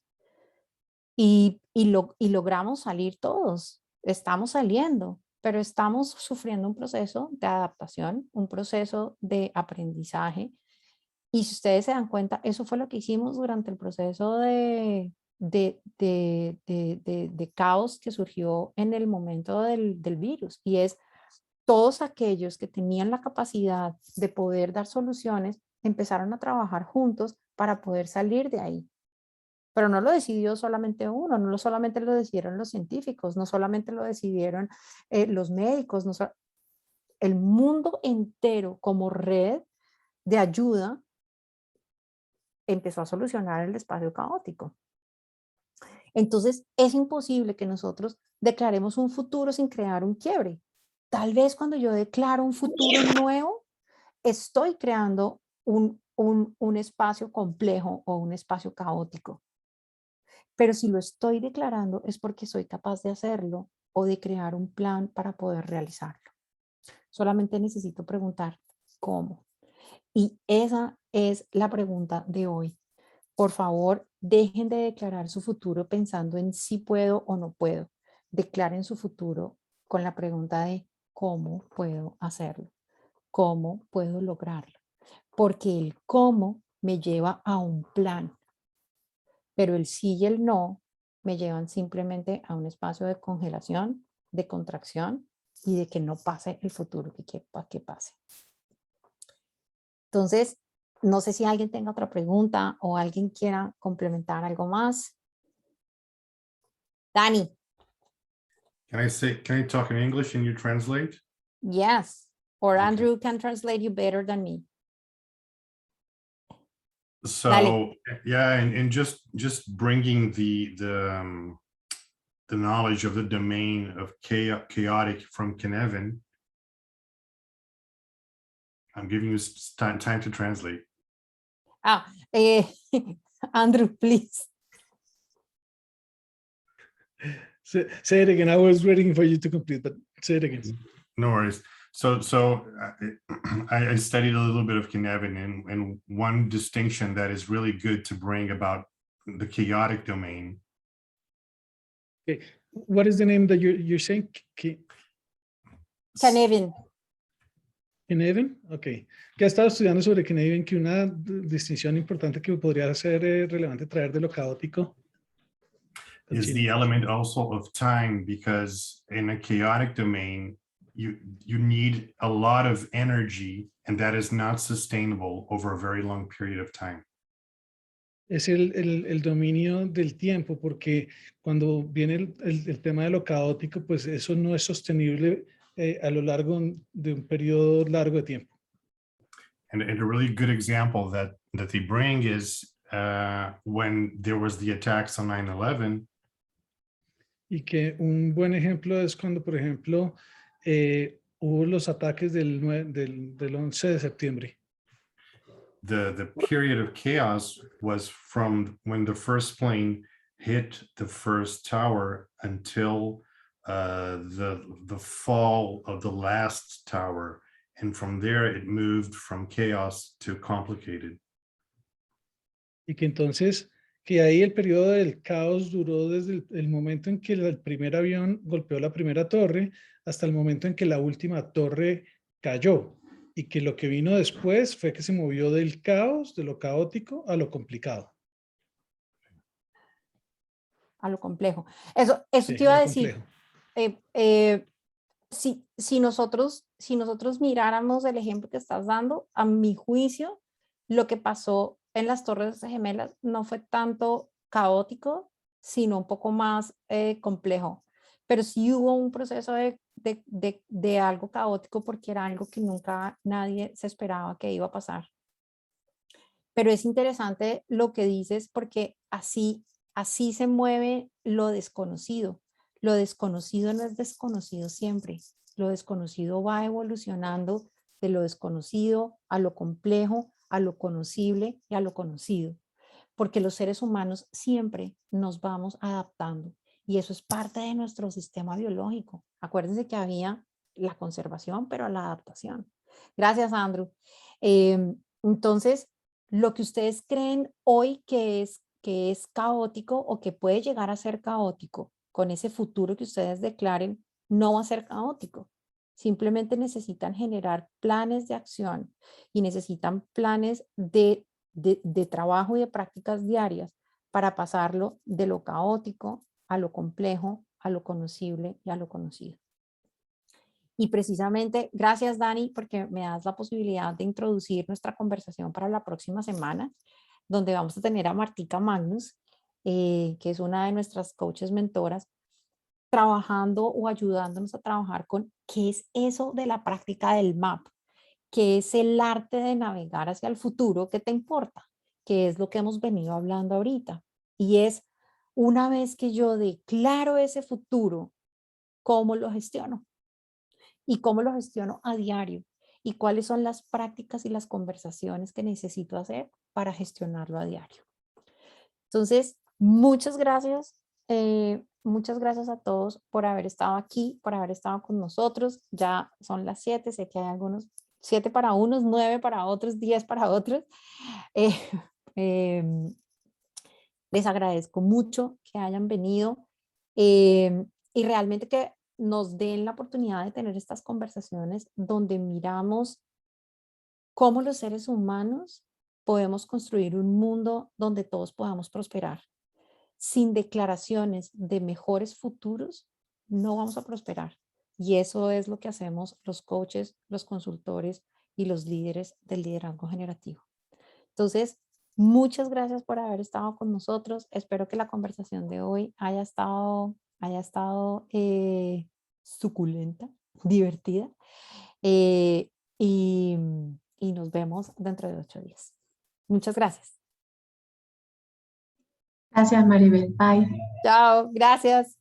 A: Y logramos salir todos, estamos saliendo, pero estamos sufriendo un proceso de adaptación, un proceso de aprendizaje. Y si ustedes se dan cuenta, eso fue lo que hicimos durante el proceso de caos que surgió en el momento del virus. Y es todos aquellos que tenían la capacidad de poder dar soluciones empezaron a trabajar juntos para poder salir de ahí. Pero no lo decidió solamente uno, no solamente lo decidieron los científicos, no solamente lo decidieron los médicos, el mundo entero como red de ayuda empezó a solucionar el espacio caótico. Entonces, es imposible que nosotros declaremos un futuro sin crear un quiebre. Tal vez cuando yo declaro un futuro nuevo, estoy creando un espacio complejo o un espacio caótico. Pero si lo estoy declarando es porque soy capaz de hacerlo o de crear un plan para poder realizarlo. Solamente necesito preguntar cómo. Y esa es la pregunta de hoy. Por favor, dejen de declarar su futuro pensando en si puedo o no puedo. Declaren su futuro con la pregunta de cómo puedo hacerlo, cómo puedo lograrlo. Porque el cómo me lleva a un plan, pero el sí y el no me llevan simplemente a un espacio de congelación, de contracción y de que no pase el futuro que pase. Entonces, no sé si alguien tenga otra pregunta o alguien quiera complementar algo más. Dani.
H: Can I talk in English and you translate?
A: Yes. Or
H: Okay.
A: Andrew can translate you better than me.
H: So
A: Dale.
H: yeah, and just bringing the knowledge of the domain of chaotic from Cynefin. I'm giving you time to translate.
A: Andrew, please.
I: Say it again. I was waiting for you to complete, but say it again.
H: No worries. So I studied a little bit of Cynefin, and one distinction that is really good to bring about the chaotic domain.
I: Okay. What is the name that you're saying?
A: Cynefin.
I: Cynefin, ok. Que ha estado estudiando sobre Cynefin, que una distinción importante que podría ser relevante traer de lo caótico
H: is the element also of time, because in a chaotic domain, you need a lot of energy, and that is not sustainable over a very long period of time.
I: Es el dominio del tiempo, porque cuando viene el tema de lo caótico, pues eso no es sostenible a lo largo de un periodo largo de tiempo.
H: And a really good example that they bring is when there was the attacks on 9/11.
I: Y que un buen ejemplo es cuando, por ejemplo, hubo los ataques del 11 de septiembre.
H: The period of chaos was from when the first plane hit the first tower until the fall of the last tower. And from there, it moved from chaos to complicated.
I: Y que entonces, que ahí el periodo del caos duró desde el momento en que el primer avión golpeó la primera torre hasta el momento en que la última torre cayó. Y que lo que vino después fue que se movió del caos, de lo caótico, a lo complicado.
A: A lo complejo. Eso sí, te iba a decir. Si nosotros miráramos el ejemplo que estás dando, a mi juicio, lo que pasó en las Torres Gemelas no fue tanto caótico, sino un poco más complejo. Pero sí hubo un proceso de algo caótico porque era algo que nunca nadie se esperaba que iba a pasar. Pero es interesante lo que dices porque así se mueve lo desconocido. Lo desconocido no es desconocido siempre. Lo desconocido va evolucionando de lo desconocido a lo complejo, a lo conocible y a lo conocido. Porque los seres humanos siempre nos vamos adaptando. Y eso es parte de nuestro sistema biológico. Acuérdense que había la conservación, pero la adaptación. Gracias, Andrew. Entonces, lo que ustedes creen hoy que es caótico o que puede llegar a ser caótico, con ese futuro que ustedes declaren, no va a ser caótico. Simplemente necesitan generar planes de acción y necesitan planes de trabajo y de prácticas diarias para pasarlo de lo caótico a lo complejo, a lo conocible y a lo conocido. Y precisamente, gracias Dani, porque me das la posibilidad de introducir nuestra conversación para la próxima semana, donde vamos a tener a Martica Magnus, que es una de nuestras coaches mentoras, trabajando o ayudándonos a trabajar con qué es eso de la práctica del MAP, qué es el arte de navegar hacia el futuro que te importa, que es lo que hemos venido hablando ahorita. Y es, una vez que yo declaro ese futuro, ¿cómo lo gestiono? ¿Y cómo lo gestiono a diario? ¿Y cuáles son las prácticas y las conversaciones que necesito hacer para gestionarlo a diario? Entonces, muchas gracias. Muchas gracias a todos por haber estado aquí, por haber estado con nosotros. Ya son las 7, sé que hay algunos, 7 para unos, 9 para otros, 10 para otros. Eh, em, les agradezco mucho que hayan venido y realmente que nos den la oportunidad de tener estas conversaciones donde miramos cómo los seres humanos podemos construir un mundo donde todos podamos prosperar. Sin declaraciones de mejores futuros, no vamos a prosperar. Y eso es lo que hacemos los coaches, los consultores y los líderes del liderazgo generativo. Entonces, muchas gracias por haber estado con nosotros. Espero que la conversación de hoy haya estado suculenta, divertida. Y nos vemos dentro de 8 días. Muchas gracias.
J: Gracias, Maribel. Bye.
A: Chao, gracias.